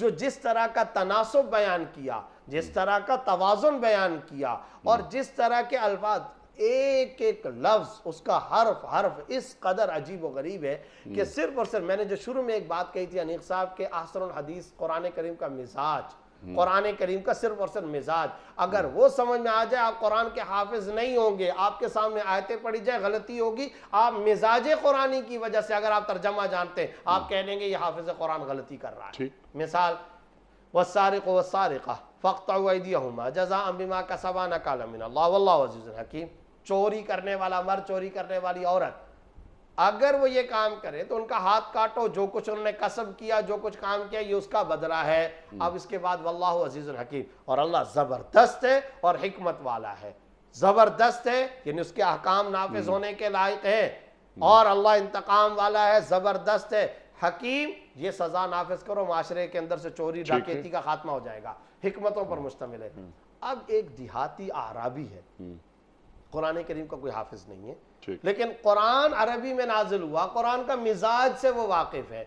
جو جس طرح کا تناسب بیان کیا، جس طرح کا توازن بیان کیا، اور جس طرح کے الفاظ، ایک ایک لفظ اس کا حرف اس قدر عجیب و غریب ہے کہ صرف اور صرف میں نے جو شروع میں ایک بات کہی تھی انیق صاحب کے احسن الحدیث قرآن کریم کا مزاج، قرآن کریم کا صرف اور صرف مزاج، اگر وہ سمجھ میں آ جائے آپ قرآن کے حافظ نہیں ہوں گے، آپ کے سامنے آیتیں پڑھی جائے غلطی ہوگی، آپ مزاج قرآنی کی وجہ سے اگر آپ ترجمہ جانتے ہیں آپ کہہ لیں گے یہ حافظ قرآن غلطی کر رہا ہے۔ مثال، والسارق والسارقہ فاقطعوا ایدیہما جزاء بما کسبا نکالا من اللہ واللہ عزیز حکیم۔ چوری کرنے والا مرد، چوری کرنے والی عورت، اگر وہ یہ کام کرے تو ان کا ہاتھ کاٹو، جو کچھ انہوں نے کسب کیا، جو کچھ کام کیا یہ اس کا بدلہ ہے۔ اب اس کے بعد واللہ عزیز الحکیم، اور اللہ زبردست ہے اور حکمت والا ہے۔ زبردست ہے یعنی اس کے احکام نافذ ہونے کے لائق ہے، اور اللہ انتقام والا ہے، زبردست ہے، حکیم یہ سزا نافذ کرو، معاشرے کے اندر سے چوری ڈاکیتی کا خاتمہ ہو جائے گا، حکمتوں پر مشتمل ہے۔ اب ایک دیہاتی اعرابی ہے، قرآن کریم کا کوئی حافظ نہیں ہے، لیکن قرآن عربی میں نازل ہوا، قرآن کا مزاج سے وہ واقف ہے،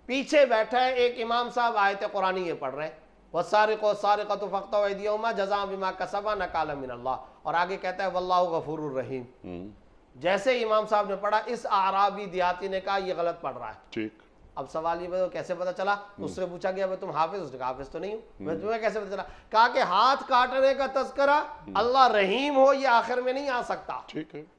پیچھے بیٹھا ہے ایک امام صاحب آیت قرآنی یہ پڑھ رہے ہیں، وَالسَّارِقُ وَالسَّارِقَةُ فَاقْطَعُوا أَيْدِيَهُمَا جَزَاءً بِمَا كَسَبَا نَكَالًا مِنَ اللَّهِ، اور آگے کہتا ہے وَاللَّهُ غَفُورٌ رَحِيمٌ۔ جیسے امام صاحب نے پڑھا، اس اعرابی دیہاتی نے کہا یہ غلط پڑھ رہا ہے۔ اب سوال یہ کیسے پتا چلا؟ اس سے پوچھا گیا تم حافظ؟ اس نے کہا حافظ تو نہیں ہوں۔ تمہیں کیسے پتا چلا؟ کہا کہ ہاتھ کاٹنے کا تذکرہ اللہ رحیم ہو یہ آخر میں نہیں آ سکتا،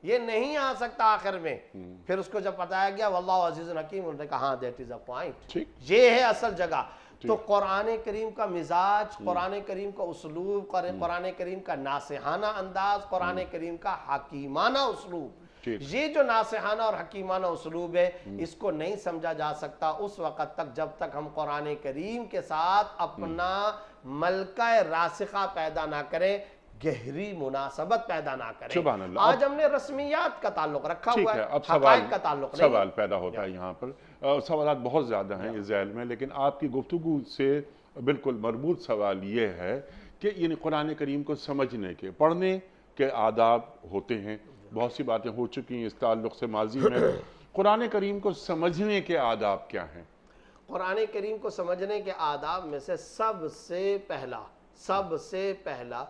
یہ نہیں آ سکتا آخر میں۔ پھر اس کو جب بتایا گیا واللہ عزیز حکیم، انہوں نے کہا ہاں دیٹ از اے پوائنٹ، یہ ہے اصل جگہ۔ تو قرآن کریم کا مزاج، قرآن کریم کا اسلوب، قرآن کریم کا ناصحانہ انداز، قرآن کریم کا حکیمانہ اسلوب، یہ جو ناصحانہ اور حکیمانہ اسلوب ہے اس کو نہیں سمجھا جا سکتا اس وقت تک جب تک ہم قرآن کریم کے ساتھ اپنا ملکہ راسخہ پیدا نہ کریں، گہری مناسبت پیدا نہ کریں۔ آج ہم نے رسمیات کا تعلق رکھا ہوا ہے، حقائق کا تعلق نہیں۔ سوال پیدا ہوتا ہے یہاں پر، سوالات بہت زیادہ ہیں اس ذیل میں، لیکن آپ کی گفتگو سے بالکل مربوط سوال یہ ہے کہ یعنی قرآن کریم کو سمجھنے کے، پڑھنے کے آداب ہوتے ہیں، بہت سی باتیں ہو چکی ہیں اس تعلق سے ماضی میں، قرآن کریم کو سمجھنے کے آداب کیا ہیں؟ قرآن کریم کو سمجھنے کے آداب میں سے سب سے پہلا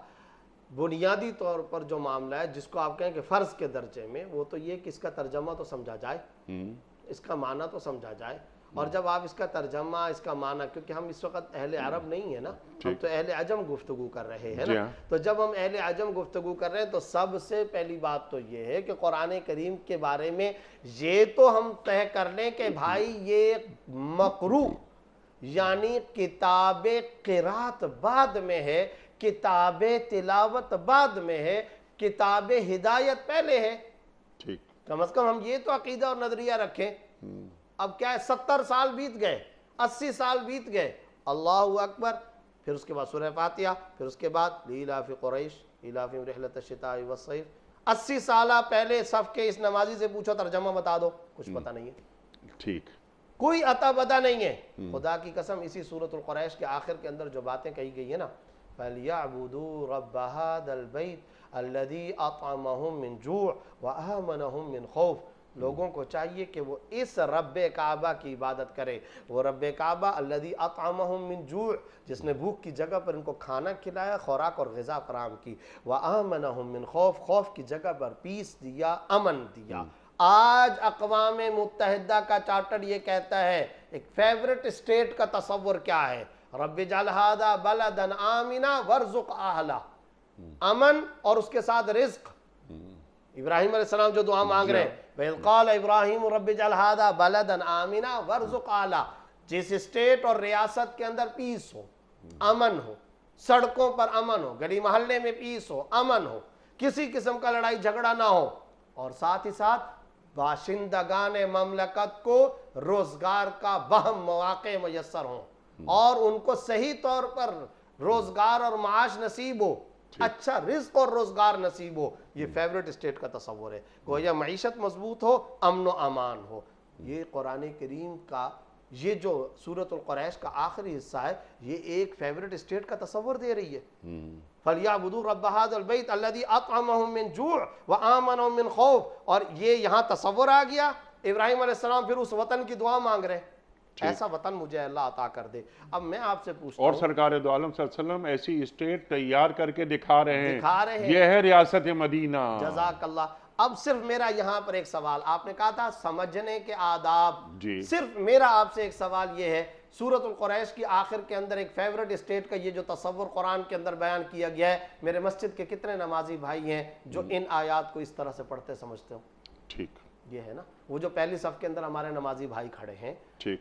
بنیادی طور پر جو معاملہ ہے جس کو آپ کہیں کہ فرض کے درجے میں، وہ تو یہ کہ اس کا ترجمہ تو سمجھا جائے، اس کا معنی تو سمجھا جائے۔ اور جب آپ اس کا ترجمہ، اس کا معنی، کیونکہ ہم اس وقت اہل عرب نہیں ہیں نا، ہم تو اہل عجم گفتگو کر رہے ہیں نا، تو جب ہم اہل عجم گفتگو کر رہے ہیں تو سب سے پہلی بات تو یہ ہے کہ قرآن کریم کے بارے میں یہ تو ہم طے کر لیں کہ بھائی یہ مقروء یعنی کتاب قرات بعد میں ہے، کتاب تلاوت بعد میں ہے، کتاب ہدایت پہلے ہے۔ کم از کم ہم یہ تو عقیدہ اور نظریہ رکھیں۔ اب کیا ہے، 70 سال بیت گئے، 80 سال بیت گئے، اللہ اکبر، پھر اس کے بعد سورہ فاتحہ، پھر اس کے بعد لإلاف قریش إیلافہم رحلۃ الشتاء والصیف۔ 80 سالہ پہلے صف کے اس نمازی سے پوچھو ترجمہ بتا دو، کچھ پتہ نہیں ہے، کوئی عطا پتہ نہیں ہے۔ خدا کی قسم اسی سورۃ القریش کے آخر کے اندر جو باتیں کہی گئی ہیں نا، فَلْيَعْبُدُوا رَبَّ هَذَا الْبَيْتِ الَّذِي أَطْعَمَهُم مِّن جُوعٍ وَآمَنَهُم مِّن خَوْفٍ۔ لوگوں کو چاہیے کہ وہ اس رب کعبہ کی عبادت کرے، وہ رب کعبہ الذی اطعمہم من جوع، جس نے بھوک کی جگہ پر ان کو کھانا کھلایا، خوراک اور غذا فراہم کی، وآمنہم من خوف، خوف کی جگہ پر پیس دیا، امن دیا۔ آج اقوام متحدہ کا چارٹر یہ کہتا ہے، ایک فیورٹ اسٹیٹ کا تصور کیا ہے؟ رب اجعل ھذا بلدا آمنا وارزق اہلہ، امن اور اس کے ساتھ رزق۔ ابراہیم علیہ السلام جو دعا مانگ رہے ہیں، وَإِذْ قَالَ إِبْرَاهِيمُ رَبِّ اجْعَلْ هَذَا بَلَدًا آمِنًا وَارْزُقْ أَهْلَهُ، جس اسٹیٹ اور ریاست کے اندر پیس ہو، امن ہو، سڑکوں پر امن ہو، گلی محلے میں پیس ہو، امن ہو، کسی قسم کا لڑائی جھگڑا نہ ہو، اور ساتھ ہی ساتھ باشندگان مملکت کو روزگار کا بہم مواقع میسر ہوں اور ان کو صحیح طور پر روزگار اور معاش نصیب ہو، اچھا رزق اور روزگار نصیب ہو۔ یہ فیورٹ اسٹیٹ کا تصور ہے، گویا معیشت مضبوط ہو، امن و امان ہو۔ یہ قرآن کریم کا یہ جو سورۃ القریش کا آخری حصہ ہے، یہ ایک فیورٹ اسٹیٹ کا تصور دے رہی ہے۔ فَلْيَعْبُدُوا رَبَّ هَذَا الْبَيْتِ الَّذِي أَطْعَمَهُم مِّن جُوعٍ وَآمَنَهُم مِّن خَوْفٍ، اور یہ یہاں تصور آ گیا۔ ابراہیم علیہ السلام پھر اس وطن کی دعا مانگ رہے ہیں، ایسا وطن مجھے اللہ عطا کر دے۔ اب میں آپ سے پوچھتا ہوں، اور سرکار دو عالم صلی اللہ علیہ وسلم ایسی اسٹیٹ تیار کر کے دکھا رہے ہیں، یہ ہے ریاست مدینہ۔ جزاک اللہ۔ اب صرف میرا یہاں پر ایک سوال، آپ نے کہا تھا سمجھنے کے آداب، صرف میرا آپ سے ایک سوال یہ ہے، سورۃ القریش کی آخر کے اندر ایک فیورٹ اسٹیٹ کا یہ جو تصور قرآن کے اندر بیان کیا گیا ہے، میرے مسجد کے کتنے نمازی بھائی ہیں جو ان آیات کو اس طرح سے پڑھتے سمجھتے ہو؟ ٹھیک، یہ ہے نا، وہ جو پہلی صف کے اندر ہمارے نمازی بھائی کھڑے ہیں،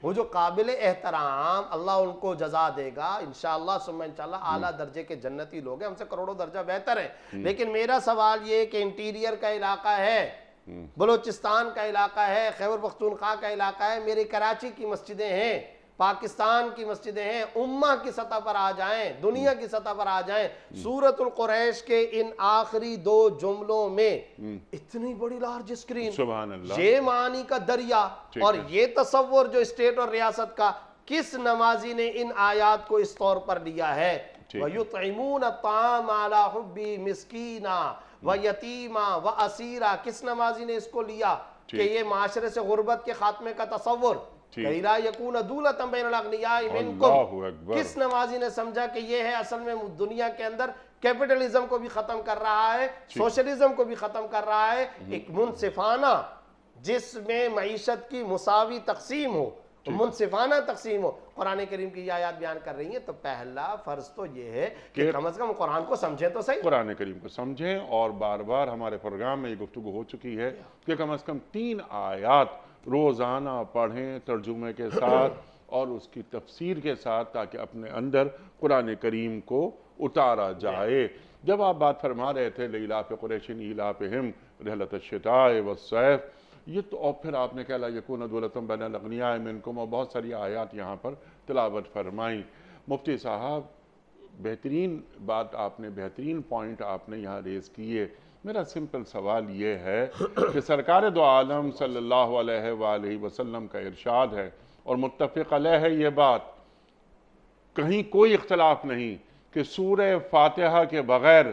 وہ جو قابل احترام، اللہ ان کو جزا دے گا انشاءاللہ ثم انشاءاللہ، اعلیٰ درجے کے جنتی لوگ ہیں، ہم سے کروڑوں درجہ بہتر ہیں۔ لیکن میرا سوال یہ کہ انٹیریئر کا علاقہ ہے، بلوچستان کا علاقہ ہے، خیبر پختونخوا کا علاقہ ہے، میری کراچی کی مسجدیں ہیں، پاکستان کی مسجدیں ہیں، امہ کی سطح پر آ جائیں، دنیا کی سطح پر آ جائیں، سورۃ القریش کے ان آخری 2 جملوں میں اتنی بڑی لارج اسکرین، سبحان اللہ، یہ معانی کا دریا اور یہ تصور جو اسٹیٹ اور ریاست کا، کس نمازی نے ان آیات کو اس طور پر لیا ہے؟ وَيُطْعِمُونَ الطَّعَامَ عَلَى حُبِّهِ مِسْكِينًا وَيَتِيمًا وَأَسِيرًا، کس نمازی نے اس کو لیا کہ یہ معاشرے سے غربت کے خاتمے کا تصور، کَيْ لَا يَكُونَ دُولَةً بَيْنَ الْأَغْنِيَاءِ مِنْكُمْ، کس نمازی نے سمجھا کہ یہ ہے اصل میں دنیا کے اندر کیپٹلزم کو بھی ختم کر رہا ہے، سوشلزم کو بھی ختم کر رہا ہے، ایک منصفانہ جس میں معیشت کی مساوی تقسیم ہو، منصفانہ تقسیم ہو، قرآن کریم کی یہ آیات بیان کر رہی ہیں۔ تو پہلا فرض تو یہ ہے کہ کم از کم قرآن کو سمجھیں تو صحیح، قرآن کریم کو سمجھیں، اور بار بار ہمارے پروگرام میں یہ گفتگو ہو چکی ہے کہ کم از کم 3 آیات روزانہ پڑھیں ترجمے کے ساتھ اور اس کی تفسیر کے ساتھ، تاکہ اپنے اندر قرآن کریم کو اتارا جائے۔ جب آپ بات فرما رہے تھے لإلاف قریش إیلافہم رحلۃ الشتاء والصیف، یہ تو، اور پھر آپ نے کہا لا یکون دولۃ بین الاغنیاء منکم، اور بہت ساری آیات یہاں پر تلاوت فرمائیں۔ مفتی صاحب، بہترین بات آپ نے، بہترین پوائنٹ آپ نے یہاں ریز کیے۔ میرا سمپل سوال یہ ہے کہ سرکار دو عالم صلی اللہ علیہ وآلہ وسلم کا ارشاد ہے اور متفق علیہ ہے یہ بات، کہیں کوئی اختلاف نہیں کہ سورہ فاتحہ کے بغیر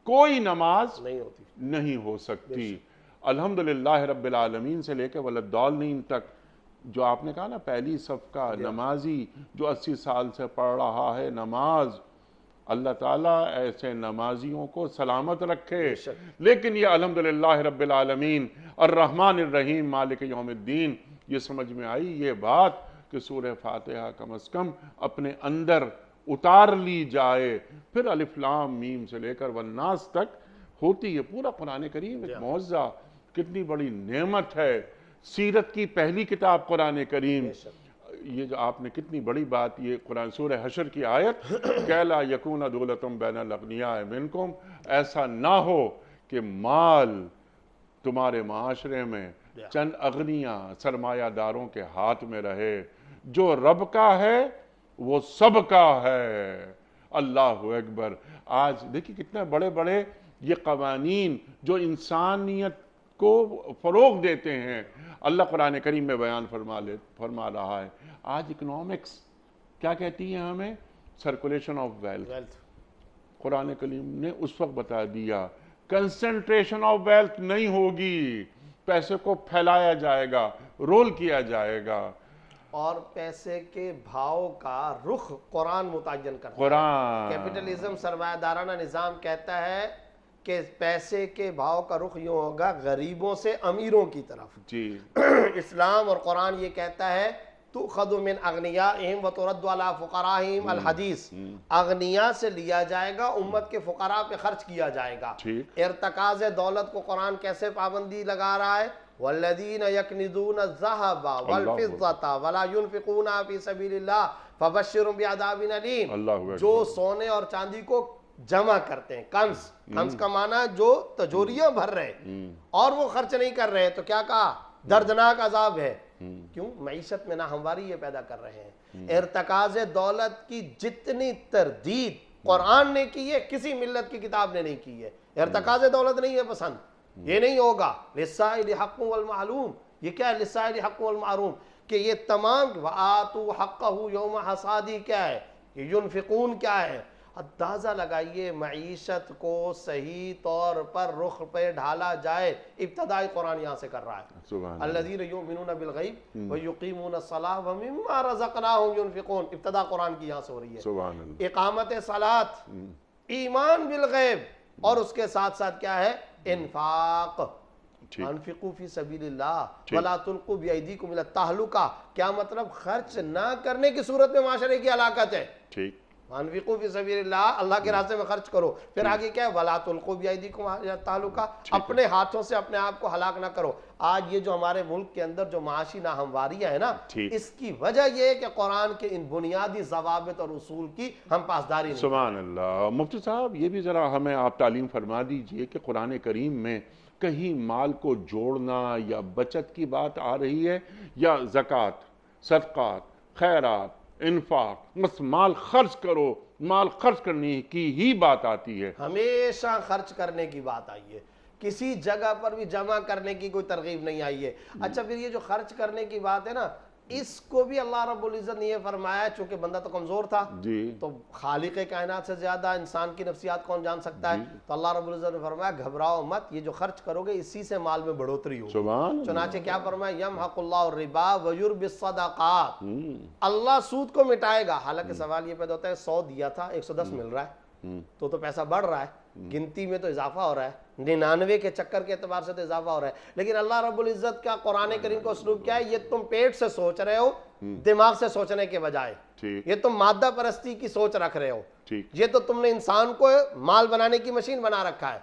کوئی نماز نہیں ہو سکتی۔ الحمدللہ رب العالمین سے لے کے وللضالین تک، جو آپ نے کہا نا پہلی صف کا نمازی جو 80 سال سے پڑھ رہا ہے نماز، اللہ تعالیٰ ایسے نمازیوں کو سلامت رکھے۔ لیکن یہ الحمدللہ رب العالمین الرحمن الرحیم مالک یوم الدین، یہ سمجھ میں آئی یہ بات کہ سورہ فاتحہ کم از کم اپنے اندر اتار لی جائے، پھر الف لام میم سے لے کر والناس تک ہوتی ہے۔ پورا قرآن کریم ایک معجزہ، کتنی بڑی نعمت ہے، سیرت کی پہلی کتاب قرآن کریم۔ یہ جو آپ نے کتنی بڑی بات، یہ قرآن سورہ حشر کی آیت کہ لا یکون دولۃ بین الاغنیاء منکم، ایسا نہ ہو کہ مال تمہارے معاشرے میں چند اغنیاء سرمایہ داروں کے ہاتھ میں رہے، جو رب کا ہے وہ سب کا ہے۔ اللہ اکبر۔ آج دیکھیں کتنے بڑے بڑے یہ قوانین جو انسانیت کو فروغ دیتے ہیں، اللہ قرآن کریم میں بیان فرما رہا ہے۔ آج اکنامکس کیا کہتی ہیں ہمیں؟ Circulation of wealth. قرآن کریم نے اس وقت بتا دیا کنسنٹریشن آف ویلتھ نہیں ہوگی، پیسے کو پھیلایا جائے گا، رول کیا جائے گا، اور پیسے کے بھاؤ کا رخ قرآن متعین کرتا ہے۔ قرآن کیپٹلزم سرمایہ دارانہ نظام کہتا ہے کہ پیسے کے بھاؤ کا رخ یوں ہوگا غریبوں سے امیروں کی طرف۔ جی، اسلام اور قرآن یہ کہتا ہے تُؤْخَذُ مِنْ أَغْنِيَائِهِمْ وَتُرَدُّ عَلَىٰ فُقَرَائِهِمْ الحدیث، اغنیاء سے لیا جائے گا، امت کے فقراء پہ خرچ کیا جائے گا۔ ارتکاز دولت کو قرآن کیسے پابندی لگا رہا ہے؟ وَالَّذِينَ يَكْنِزُونَ الذَّهَبَ وَالْفِضَّةَ وَلَا يُنْفِقُونَهَا فِي سَبِيلِ اللَّهِ فَبَشِّرْهُم بِعَذَابٍ أَلِيمٍ، جو سونے اور چاندی کو جمع کرتے ہیں، کنز کا معنی جو تجوریاں بھر رہے اور وہ خرچ نہیں کر رہے، تو کیا کہا؟ دردناک عذاب ہے۔ کیوں؟ معیشت میں ناہمواری یہ پیدا کر رہے ہیں۔ ارتکاز دولت کی جتنی تردید قرآن نے کی ہے، کسی ملت کی کتاب نے نہیں کی ہے۔ ارتکاز دولت نہیں ہے پسند، یہ نہیں ہوگا۔ للسائل حق والمعلوم، یہ کیا ہے؟ للسائل حق والمعلوم، کہ یہ تمام وآتوا حقہ یوم حصادہ کیا ہے؟ یہ ینفقون کیا ہے؟ اندازہ لگائیے معیشت کو صحیح طور پر رخ پہ ڈھالا جائے، ابتدائی قرآن یہاں سے کر رہا ہے۔ الذین یؤمنون بالغیب ویقیمون الصلاۃ ومما رزقناہم ینفقون، ابتدا قرآن کی یہاں سے ہو رہی ہے۔ اقامت صلاۃ، ایمان بالغیب، اور اس کے ساتھ ساتھ کیا ہے؟ انفاق، انفقوا فی سبیل اللہ ولا تلقوا بایدیکم الی التہلکہ، کیا مطلب؟ خرچ نہ کرنے کی صورت میں معاشرے کی ہلاکت ہے۔ انفقوا فی سبیل اللہ، اللہ کے راستے میں خرچ کرو۔ پھر آگے کیا ہے؟ ولا تلقوا بایدیکم الی التہلکہ، اپنے ہاتھوں سے اپنے آپ کو ہلاک نہ کرو۔ آج یہ جو ہمارے ملک کے اندر جو معاشی ناہمواریاں ہیں نا، اس کی وجہ یہ ہے کہ قرآن کے ان بنیادی ضوابط اور اصول کی ہم پاسداری نہیں۔ سبحان اللہ۔ مفتی صاحب یہ بھی ذرا ہمیں آپ تعلیم فرما دیجئے کہ قرآن کریم میں کہیں مال کو جوڑنا یا بچت کی بات آ رہی ہے، یا زکوٰۃ، صدقات، خیرات، انفاق، بس مال خرچ کرو، مال خرچ کرنے کی ہی بات آتی ہے۔ ہمیشہ خرچ کرنے کی بات آئی ہے، کسی جگہ پر بھی جمع کرنے کی کوئی ترغیب نہیں آئی ہے۔ اچھا پھر یہ جو خرچ کرنے کی بات ہے نا، اس کو بھی اللہ رب العزت نے یہ فرمایا، چونکہ بندہ تو کمزور تھا جی تو خالق کائنات سے زیادہ انسان کی نفسیات کون جان سکتا ہے، تو اللہ رب العزت نے فرمایا گھبراؤ مت، یہ جو خرچ کرو گے اسی سے مال میں بڑھوتری ہوگی۔ سبحان چنانچہ کیا فرمایا، یمحق اللہ الربا ویربی الصدقات، اللہ سود کو مٹائے گا۔ حالانکہ سوال یہ پیدا ہوتا ہے 100 دیا تھا 110 مل رہا ہے تو پیسہ بڑھ رہا ہے، گنتی میں تو اضافہ ہو رہا ہے، 99 کے چکر کے اعتبار سے تو اضافہ ہو رہا ہے، لیکن اللہ رب العزت کا قرآن کریم کا اسلوب کیا ہے، یہ تم پیٹ سے سوچ رہے ہو دماغ سے سوچنے کے بجائے، ٹھیک یہ تم مادہ پرستی کی سوچ رکھ رہے ہو، ٹھیک یہ تو تم نے انسان کو مال بنانے کی مشین بنا رکھا ہے۔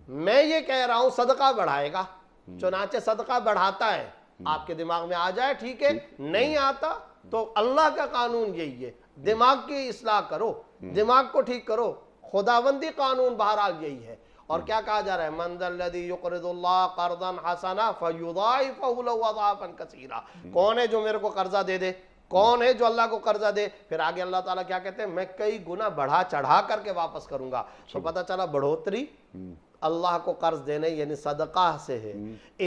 میں یہ کہہ رہا ہوں صدقہ بڑھائے گا، چنانچہ صدقہ بڑھاتا ہے، آپ کے دماغ میں آ جائے ٹھیک ہے، نہیں آتا تو اللہ کا قانون یہی ہے، دماغ کی اصلاح کرو، دماغ کو ٹھیک کرو، خداوندی قانون بہرحال یہی ہے۔ اور کیا کہا جا رہا ہے، من ذا الذی یقرض اللہ قرضا حسنا فیضاعفہ لہ اضعافا کثیرا، کون ہے جو میرے کو قرضہ دے دے، کون ہے جو اللہ کو قرضہ دے، پھر آگے اللہ تعالیٰ کیا کہتے ہیں، میں کئی گنا بڑھا چڑھا کر کے واپس کروں گا۔ تو پتہ چلا بڑھوتری اللہ کو قرض دینے یعنی صدقہ سے ہے،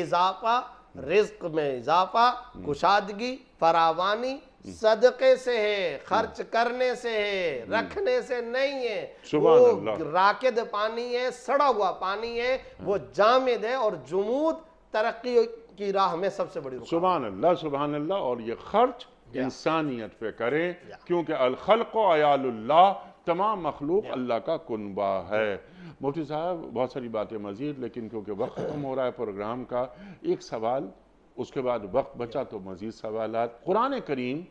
اضافہ رزق میں اضافہ، کشادگی، فراوانی صدقے سے ہے، خرچ کرنے سے ہے، رکھنے سے نہیں ہے۔ سبحان وہ اللہ۔ راکد پانی ہے، سڑا ہوا پانی ہے، وہ جامد ہے، اور جمود ترقی کی راہ میں سب سے بڑی رکاوٹ۔ سبحان اللہ سبحان اللہ۔ اور یہ خرچ انسانیت پہ کریں، کیونکہ الخلق و عیال اللہ، تمام مخلوق اللہ کا کنبہ ہے۔ مفتی صاحب بہت ساری باتیں مزید، لیکن کیونکہ وقت ختم ہو رہا ہے پروگرام کا، ایک سوال، اس کے بعد وقت بچا تو مزید سوالات۔ قرآن کریم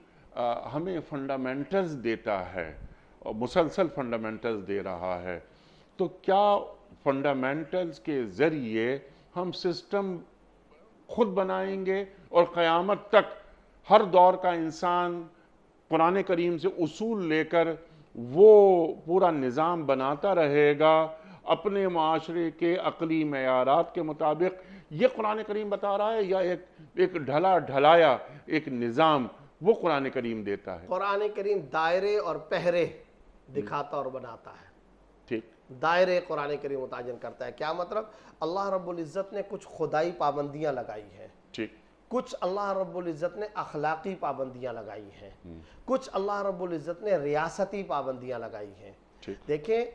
ہمیں فنڈامنٹلز دیتا ہے اور مسلسل فنڈامنٹلز دے رہا ہے، تو کیا فنڈامنٹلز کے ذریعے ہم سسٹم خود بنائیں گے اور قیامت تک ہر دور کا انسان قرآن کریم سے اصول لے کر وہ پورا نظام بناتا رہے گا اپنے معاشرے کے عقلی معیارات کے مطابق؟ یہ قرآن کریم بتا رہا ہے یا ایک ڈھلا ڈھلایا ایک نظام وہ قرآن کریم دیتا ہے؟ قرآن کریم دائرے اور پہرے دکھاتا اور بناتا ہے، ٹھیک دائرے قرآن کریم متعین کرتا ہے۔ کیا مطلب؟ اللہ رب العزت نے کچھ خدائی پابندیاں لگائی ہیں، ٹھیک کچھ اللہ رب العزت نے اخلاقی پابندیاں لگائی ہیں، کچھ اللہ رب العزت نے ریاستی پابندیاں لگائی ہیں۔ ٹھیک دیکھیں،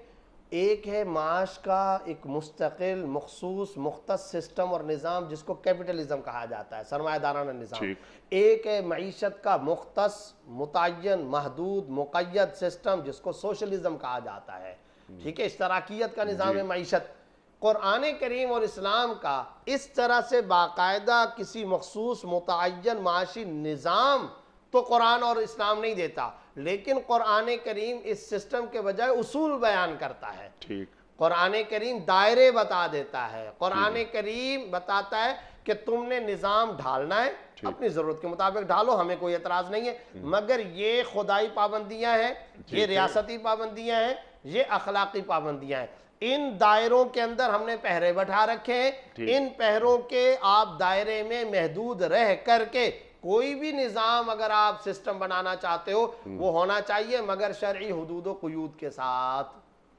ایک ہے معاش کا ایک مستقل مخصوص مختص سسٹم اور نظام جس کو کیپٹلزم کہا جاتا ہے، سرمایہ دارانہ نظام۔ ٹھیک۔ ایک ہے معیشت کا مختص متعین محدود مقید سسٹم جس کو سوشلزم کہا جاتا ہے، ٹھیک ہے، اشتراکیت کا نظام ہے معیشت۔ قرآن کریم اور اسلام کا اس طرح سے باقاعدہ کسی مخصوص متعین معاشی نظام تو قرآن اور اسلام نہیں دیتا، لیکن قرآن کریم اس سسٹم کے بجائے اصول بیان کرتا ہے۔ ٹھیک قرآن کریم دائرے بتا دیتا ہے، قرآن کریم بتاتا ہے کہ تم نے نظام ڈھالنا ہے، اپنی ضرورت کے مطابق ڈھالو، ہمیں کوئی اعتراض نہیں ہے، مگر یہ خدائی پابندیاں ہیں، یہ ریاستی پابندیاں ہیں، یہ اخلاقی پابندیاں ہیں۔ ان دائروں کے اندر ہم نے پہرے بٹھا رکھے ہیں، ان پہروں کے آپ دائرے میں محدود رہ کر کے کوئی بھی نظام اگر آپ سسٹم بنانا چاہتے ہو وہ ہونا چاہیے مگر شرعی حدود و قیود کے ساتھ۔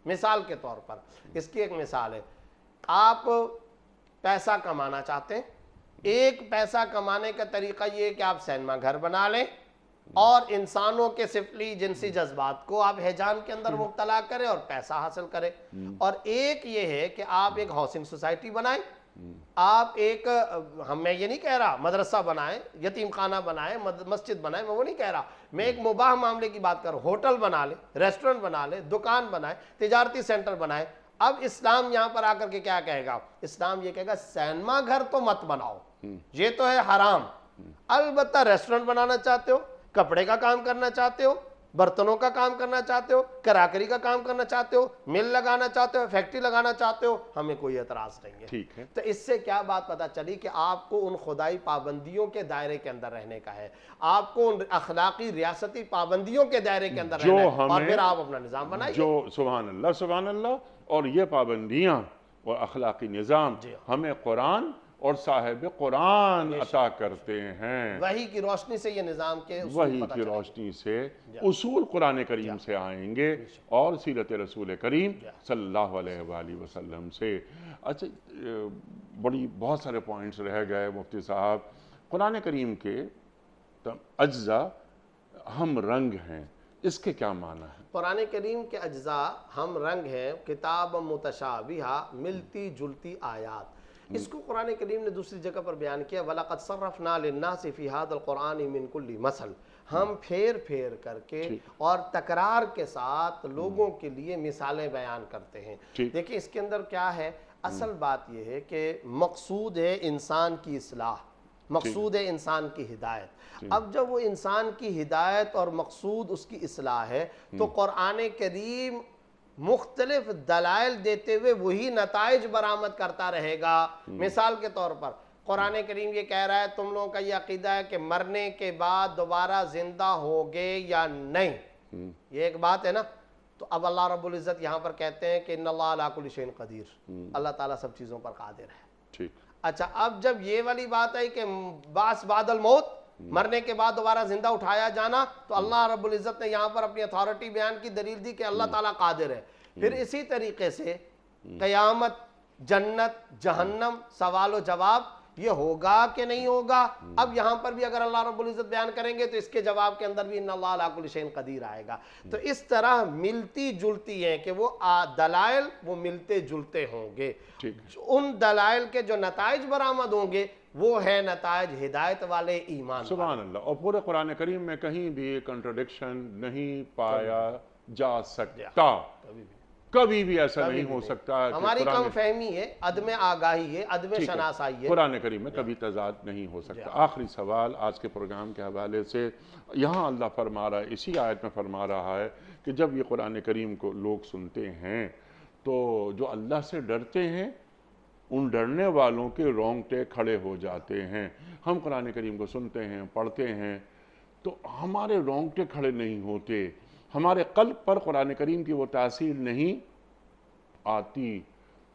مثال کے طور پر اس کی ایک مثال ہے، آپ پیسہ کمانا چاہتے ہیں، ایک پیسہ کمانے کا طریقہ یہ ہے کہ آپ سینما گھر بنا لیں اور انسانوں کے سفلی جنسی جذبات کو آپ ہیجان کے اندر مبتلا کریں اور پیسہ حاصل کریں، اور ایک یہ ہے کہ آپ ایک ہاؤسنگ سوسائٹی بنائیں، آپ ایک میں یہ نہیں کہہ رہا مدرسہ بنائیں، یتیم خانہ بنائیں، مسجد بنائیں، میں وہ نہیں کہہ رہا، میں ایک مباح معاملے کی بات کر رہا ہوں، ہوٹل بنا لیں، ریسٹورنٹ بنا لیں، دکان بنائیں، تجارتی سینٹر بنائیں۔ اب اسلام یہاں پر آ کر کے کیا کہے گا؟ اسلام یہ کہے گا سینما گھر تو مت بناؤ، یہ تو ہے حرام، البتہ ریسٹورنٹ بنانا چاہتے ہو، کپڑے کا کام کرنا چاہتے ہو، برتنوں کا کام کرنا چاہتے ہو، کراکری کا کام کرنا چاہتے ہو، مل لگانا چاہتے ہو، فیکٹری لگانا چاہتے ہو، ہمیں کوئی اعتراض نہیں ہے۔ ٹھیک ہے۔ تو اس سے کیا بات پتہ چلی کہ آپ کو ان خدائی پابندیوں کے دائرے کے اندر رہنے کا ہے، آپ کو ان اخلاقی ریاستی پابندیوں کے دائرے کے اندر رہنا ہے، اور پھر آپ اپنا نظام بنائیے۔ جو سبحان اللہ سبحان اللہ، اور یہ پابندیاں اور اخلاقی نظام ہمیں قرآن اور صاحب قرآن عطا کرتے ہیں۔ وحی کی روشنی سے یہ نظام کے اصول وحی پتہ کی چلیں۔ روشنی سے اصول قرآن کریم سے آئیں گے اور سیرت رسول کریم صلی اللہ علیہ وآلہ وسلم سے۔ اچھا بہت سارے پوائنٹس رہ گئے مفتی صاحب۔ قرآن کریم کے اجزاء ہم رنگ ہیں، اس کے کیا معنی ہے؟ قرآن کریم کے اجزاء ہم رنگ ہیں، کتاب متشابہہ، ملتی جلتی آیات۔ اس کو قرآن کریم نے دوسری جگہ پر بیان کیا وَلَقَدْ صَرَّفْنَا لِلنَّاسِ فِي هَذَا الْقُرْآنِ مِنْ كُلِّ مَثَلٍ، ہم پھیر پھیر کر کے اور تکرار کے ساتھ لوگوں کے لیے مثالیں بیان کرتے ہیں۔ دیکھیں اس کے اندر کیا ہے، اصل بات یہ ہے کہ مقصود ہے انسان کی اصلاح، مقصود ہے انسان کی ہدایت۔ اب جب وہ انسان کی ہدایت اور مقصود اس کی اصلاح ہے تو قرآن کریم مختلف دلائل دیتے ہوئے وہی نتائج برآمد کرتا رہے گا۔ مثال کے طور پر قرآن کریم یہ کہہ رہا ہے تم لوگوں کا یہ عقیدہ ہے کہ مرنے کے بعد دوبارہ زندہ ہوگے یا نہیں، یہ ایک بات ہے نا۔ تو اب اللہ رب العزت یہاں پر کہتے ہیں کہ ان اللہ علی کل شیء قدیر، اللہ تعالیٰ سب چیزوں پر قادر ہے۔ ٹھیک، اچھا اب جب یہ والی بات آئی کہ بعث بعد الموت، مرنے کے بعد دوبارہ زندہ اٹھایا جانا، تو اللہ رب العزت نے یہاں پر اپنی اتھارٹی بیان کی، دلیل دی کہ اللہ تعالیٰ قادر ہے۔ پھر اسی طریقے سے قیامت، جنت، جہنم، سوال و جواب یہ ہوگا کہ نہیں ہوگا، اب یہاں پر بھی اگر اللہ رب العزت بیان کریں گے تو اس کے جواب کے اندر بھی ان اللہ علی کل شیء قدیر آئے گا۔ تو اس طرح ملتی جلتی ہیں کہ وہ دلائل وہ ملتے جلتے ہوں گے، ان دلائل کے جو نتائج برآمد ہوں گے وہ ہے نتائج ہدایت والے، ایمان والے۔ سبحان اللہ۔ اور پورے قرآن کریم میں کہیں بھی کنٹرڈکشن نہیں پایا جا سکتا، کبھی بھی ایسا نہیں ہو سکتا کہ ہماری کم فہمی ہے، عدم آگاہی ہے، عدم شناسائی ہے، قرآن کریم میں کبھی تضاد نہیں ہو سکتا۔ آخری سوال آج کے پروگرام کے حوالے سے، یہاں اللہ فرما رہا ہے، اسی آیت میں فرما رہا ہے کہ جب یہ قرآن کریم کو لوگ سنتے ہیں تو جو اللہ سے ڈرتے ہیں ان ڈرنے والوں کے رونگٹے کھڑے ہو جاتے ہیں۔ ہم قرآن کریم کو سنتے ہیں، پڑھتے ہیں تو ہمارے رونگٹے کھڑے نہیں ہوتے، ہمارے قلب پر قرآن کریم کی وہ تاثیر نہیں آتی،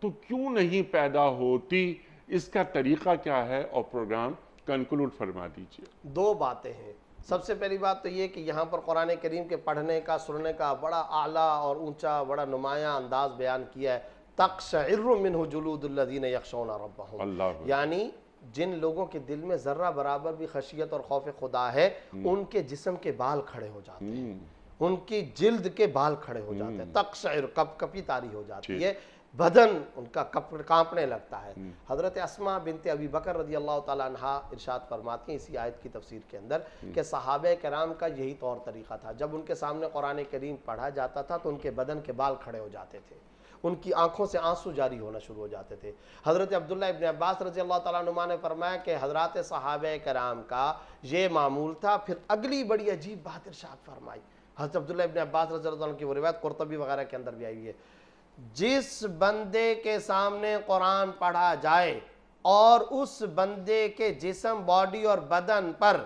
تو کیوں نہیں پیدا ہوتی؟ اس کا طریقہ کیا ہے؟ اور پروگرام کنکلوڈ فرما دیجئے۔ دو باتیں ہیں۔ سب سے پہلی بات تو یہ کہ یہاں پر قرآن کریم کے پڑھنے کا، سننے کا بڑا اعلیٰ اور اونچا، بڑا نمایاں انداز بیان کیا ہے۔ تقشعر منہ جلود الذین یخشون ربہم، یعنی جن لوگوں کے دل میں ذرہ برابر بھی خشیت اور خوف خدا ہے ان کے جسم کے بال کھڑے ہو جاتے ہیں، ان کی جلد کے بال کھڑے ہو جاتے ہیں، تقشعر کپ کپی طاری ہو جاتی ہے، بدن ان کا کانپنے لگتا ہے۔ حضرت اسماء بنت ابی بکر رضی اللہ تعالیٰ عنہا ارشاد فرماتی ہیں اسی آیت کی تفسیر کے اندر کہ صحابہ کرام کا یہی طور طریقہ تھا، جب ان کے سامنے قرآن کریم پڑھا جاتا تھا تو ان کے بدن کے بال کھڑے ہو جاتے تھے، ان کی آنکھوں سے آنسو جاری ہونا شروع ہو جاتے تھے۔ حضرت عبداللہ ابن عباس رضی اللہ تعالیٰ عنہ نے فرمایا کہ حضرات صحابہ کرام کا یہ معمول تھا۔ پھر اگلی بڑی عجیب بات ارشاد فرمائی، حضرت عبداللہ ابن عباس رضی اللہ عنہ کی وہ روایت قرطبی وغیرہ کے اندر بھی آئی ہے، جس بندے کے سامنے قرآن پڑھا جائے اور اس بندے کے جسم، باڈی اور بدن پر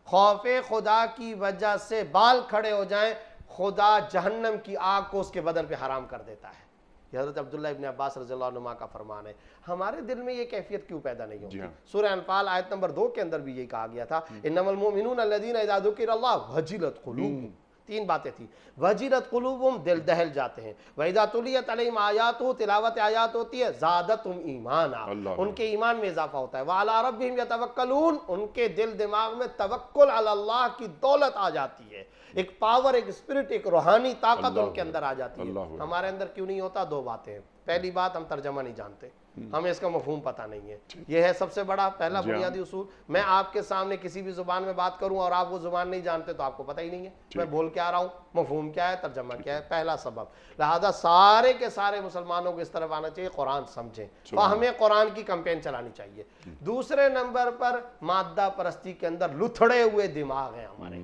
خوف خدا کی وجہ سے بال کھڑے ہو جائیں، خدا جہنم کی آگ کو اس کے بدن پہ حرام کر دیتا ہے۔ یہ حضرت عبداللہ ابن عباس رضی اللہ عنہ کا فرمان ہے۔ ہمارے دل میں یہ کیفیت کیوں پیدا نہیں ہوتی؟ سورہ انفال آیت نمبر 2 کے اندر بھی یہی کہا گیا تھا، انما المؤمنون الذین اذا ذکر اللہ وجلت قلوبہم، تین باتیں تھیں، وجلت قلوبہم، دل دہل جاتے ہیں، وَإِذَا تُلِيَتْ عَلَيْهِمْ آیاتُ، تلاوت آیات ہوتی ہے، زادتہم ایمانا، ان کے ایمان میں اضافہ ہوتا ہے، وَعَلَىٰ رَبِّهِمْ يَتَوَكَّلُونَ، ان کے دل دماغ میں توکل علی اللہ کی دولت آ جاتی ہے، ایک پاور، ایک اسپرٹ، ایک روحانی طاقت ان کے اندر آ جاتی ہے۔ ہمارے اندر کیوں نہیں ہوتا؟ دو باتیں ہیں۔ پہلی بات، ہم ترجمہ نہیں جانتے، ہمیں اس کا مفہوم پتہ نہیں ہے، یہ ہے سب سے بڑا پہلا بنیادی اصول۔ میں آپ کے سامنے کسی بھی زبان میں بات کروں اور آپ وہ زبان نہیں جانتے تو آپ کو پتہ ہی نہیں ہے میں بول کے آ رہا ہوں، مفہوم کیا ہے، ترجمہ کیا ہے، پہلا سبب۔ لہذا سارے کے سارے مسلمانوں کو اس طرف آنا چاہیے، قرآن سمجھیں، ہمیں قرآن کی کمپین چلانی چاہیے۔ دوسرے نمبر پر مادہ پرستی کے اندر لتھڑے ہوئے دماغ ہیں ہمارے،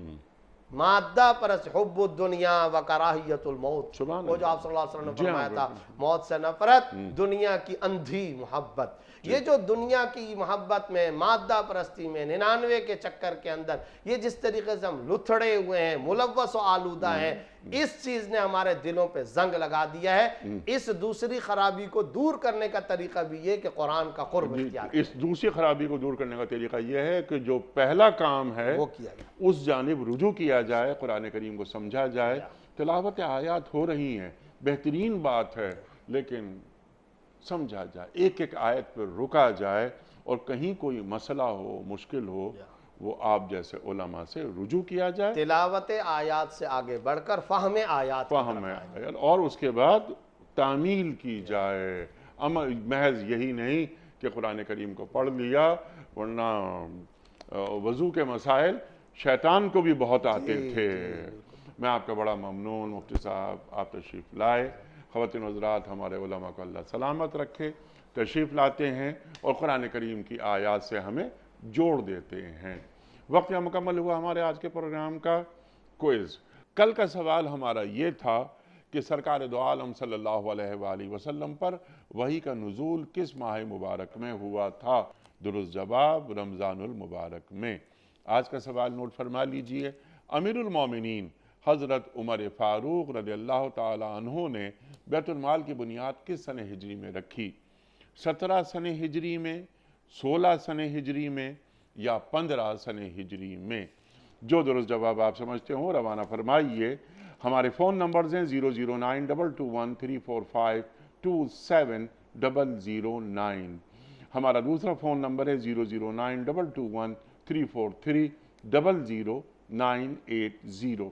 مادہ پرست، حب الدنیا و کراہیت الموت، سبحان وہ جو اللہ۔ آپ صلی اللہ علیہ وسلم نے جی ہاں، فرمایا تھا، بالکل۔ موت سے نفرت، دنیا کی اندھی محبت۔ یہ جو دنیا کی محبت میں، مادہ پرستی میں، 99 کے چکر کے اندر یہ جس طریقے سے ہم لتھڑے ہوئے ہیں، ملوث و آلودہ ہیں، اس چیز نے ہمارے دلوں پہ زنگ لگا دیا ہے۔ اس دوسری خرابی کو دور کرنے کا طریقہ بھی یہ کہ قرآن کا قرب اختیار اس دوسری خرابی کو دور کرنے کا طریقہ یہ ہے کہ جو پہلا کام ہے وہ کیا گیا۔ اس جانب رجوع کیا جائے، قرآن کریم کو سمجھا جائے۔ تلاوت آیات ہو رہی ہیں، بہترین بات ہے، لیکن سمجھا جائے، ایک ایک آیت پر رکا جائے، اور کہیں کوئی مسئلہ ہو، مشکل ہو، وہ آپ جیسے علماء سے رجوع کیا جائے، تلاوت آیات سے آگے بڑھ کر فہم آیات کی فہم ہے، اور اس کے بعد تعمیل کی جائے۔ محض یہی نہیں کہ قرآن کریم کو پڑھ لیا، ورنہ وضو کے مسائل شیطان کو بھی بہت آتے تھے۔ میں آپ کا بڑا ممنون مفتی صاحب، آپ تشریف لائے۔ خواتین و حضرات، ہمارے علماء کو اللہ سلامت رکھے، تشریف لاتے ہیں اور قرآن کریم کی آیات سے ہمیں جوڑ دیتے ہیں۔ وقت یہاں مکمل ہوا ہمارے آج کے پروگرام کا کوئز۔ کل کا سوال ہمارا یہ تھا کہ سرکار دو عالم صلی اللہ علیہ وآلہ وسلم پر وحی کا نزول کس ماہ مبارک میں ہوا تھا؟ درست جواب رمضان المبارک میں۔ آج کا سوال نوٹ فرما لیجئے۔ امیر المومنین حضرت عمر فاروق رضی اللہ تعالی عنہ نے بیت المال کی بنیاد کس سنہ ہجری میں رکھی؟ 17 سنہ ہجری میں، 16 سنہ ہجری میں، یا 15 سنہ ہجری میں؟ جو درست جواب آپ سمجھتے ہوں روانہ فرمائیے۔ ہمارے فون نمبرز ہیں 0092213452709۔ ہمارا دوسرا فون نمبر ہے 0092213400980۔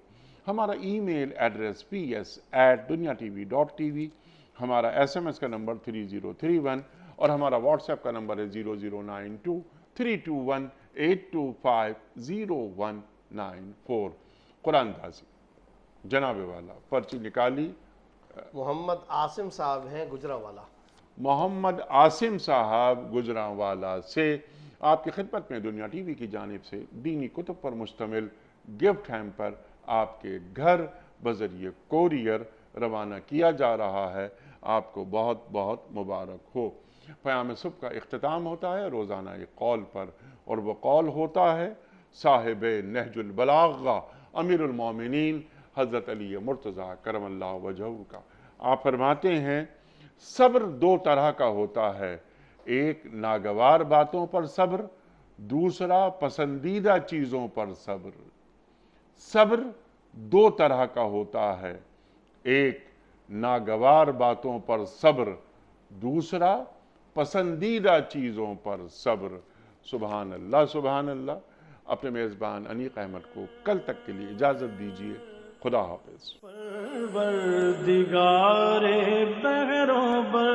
ہمارا ای میل ایڈریس ps@duniatv.tv۔ ہمارا SMS کا نمبر 3031، اور ہمارا واٹس ایپ کا نمبر ہے 009232182509194۔ قرآن دازی جناب والا پرچی نکالی۔ محمد عاصم صاحب ہیں گجرانوالہ۔ محمد عاصم صاحب گجرانوالہ سے آپ کی خدمت میں دنیا ٹی وی کی جانب سے دینی کتب پر مشتمل گفٹ ہیمپر آپ کے گھر بذریعہ کوریئر روانہ کیا جا رہا ہے۔ آپ کو بہت بہت مبارک ہو۔ پیام صبح کا اختتام ہوتا ہے روزانہ ایک قول پر، اور وہ قول ہوتا ہے صاحب نہج البلاغہ امیر المومنین حضرت علی مرتضیٰ کرم اللہ وجہہ کا۔ آپ فرماتے ہیں صبر دو طرح کا ہوتا ہے، ایک ناگوار باتوں پر صبر، دوسرا پسندیدہ چیزوں پر صبر۔ صبر دو طرح کا ہوتا ہے، ایک ناگوار باتوں پر صبر، دوسرا پسندیدہ چیزوں پر صبر۔ سبحان اللہ سبحان اللہ۔ اپنے میزبان انیق احمد کو کل تک کے لیے اجازت دیجیے۔ خدا حافظ۔ پروردگار بحروں بر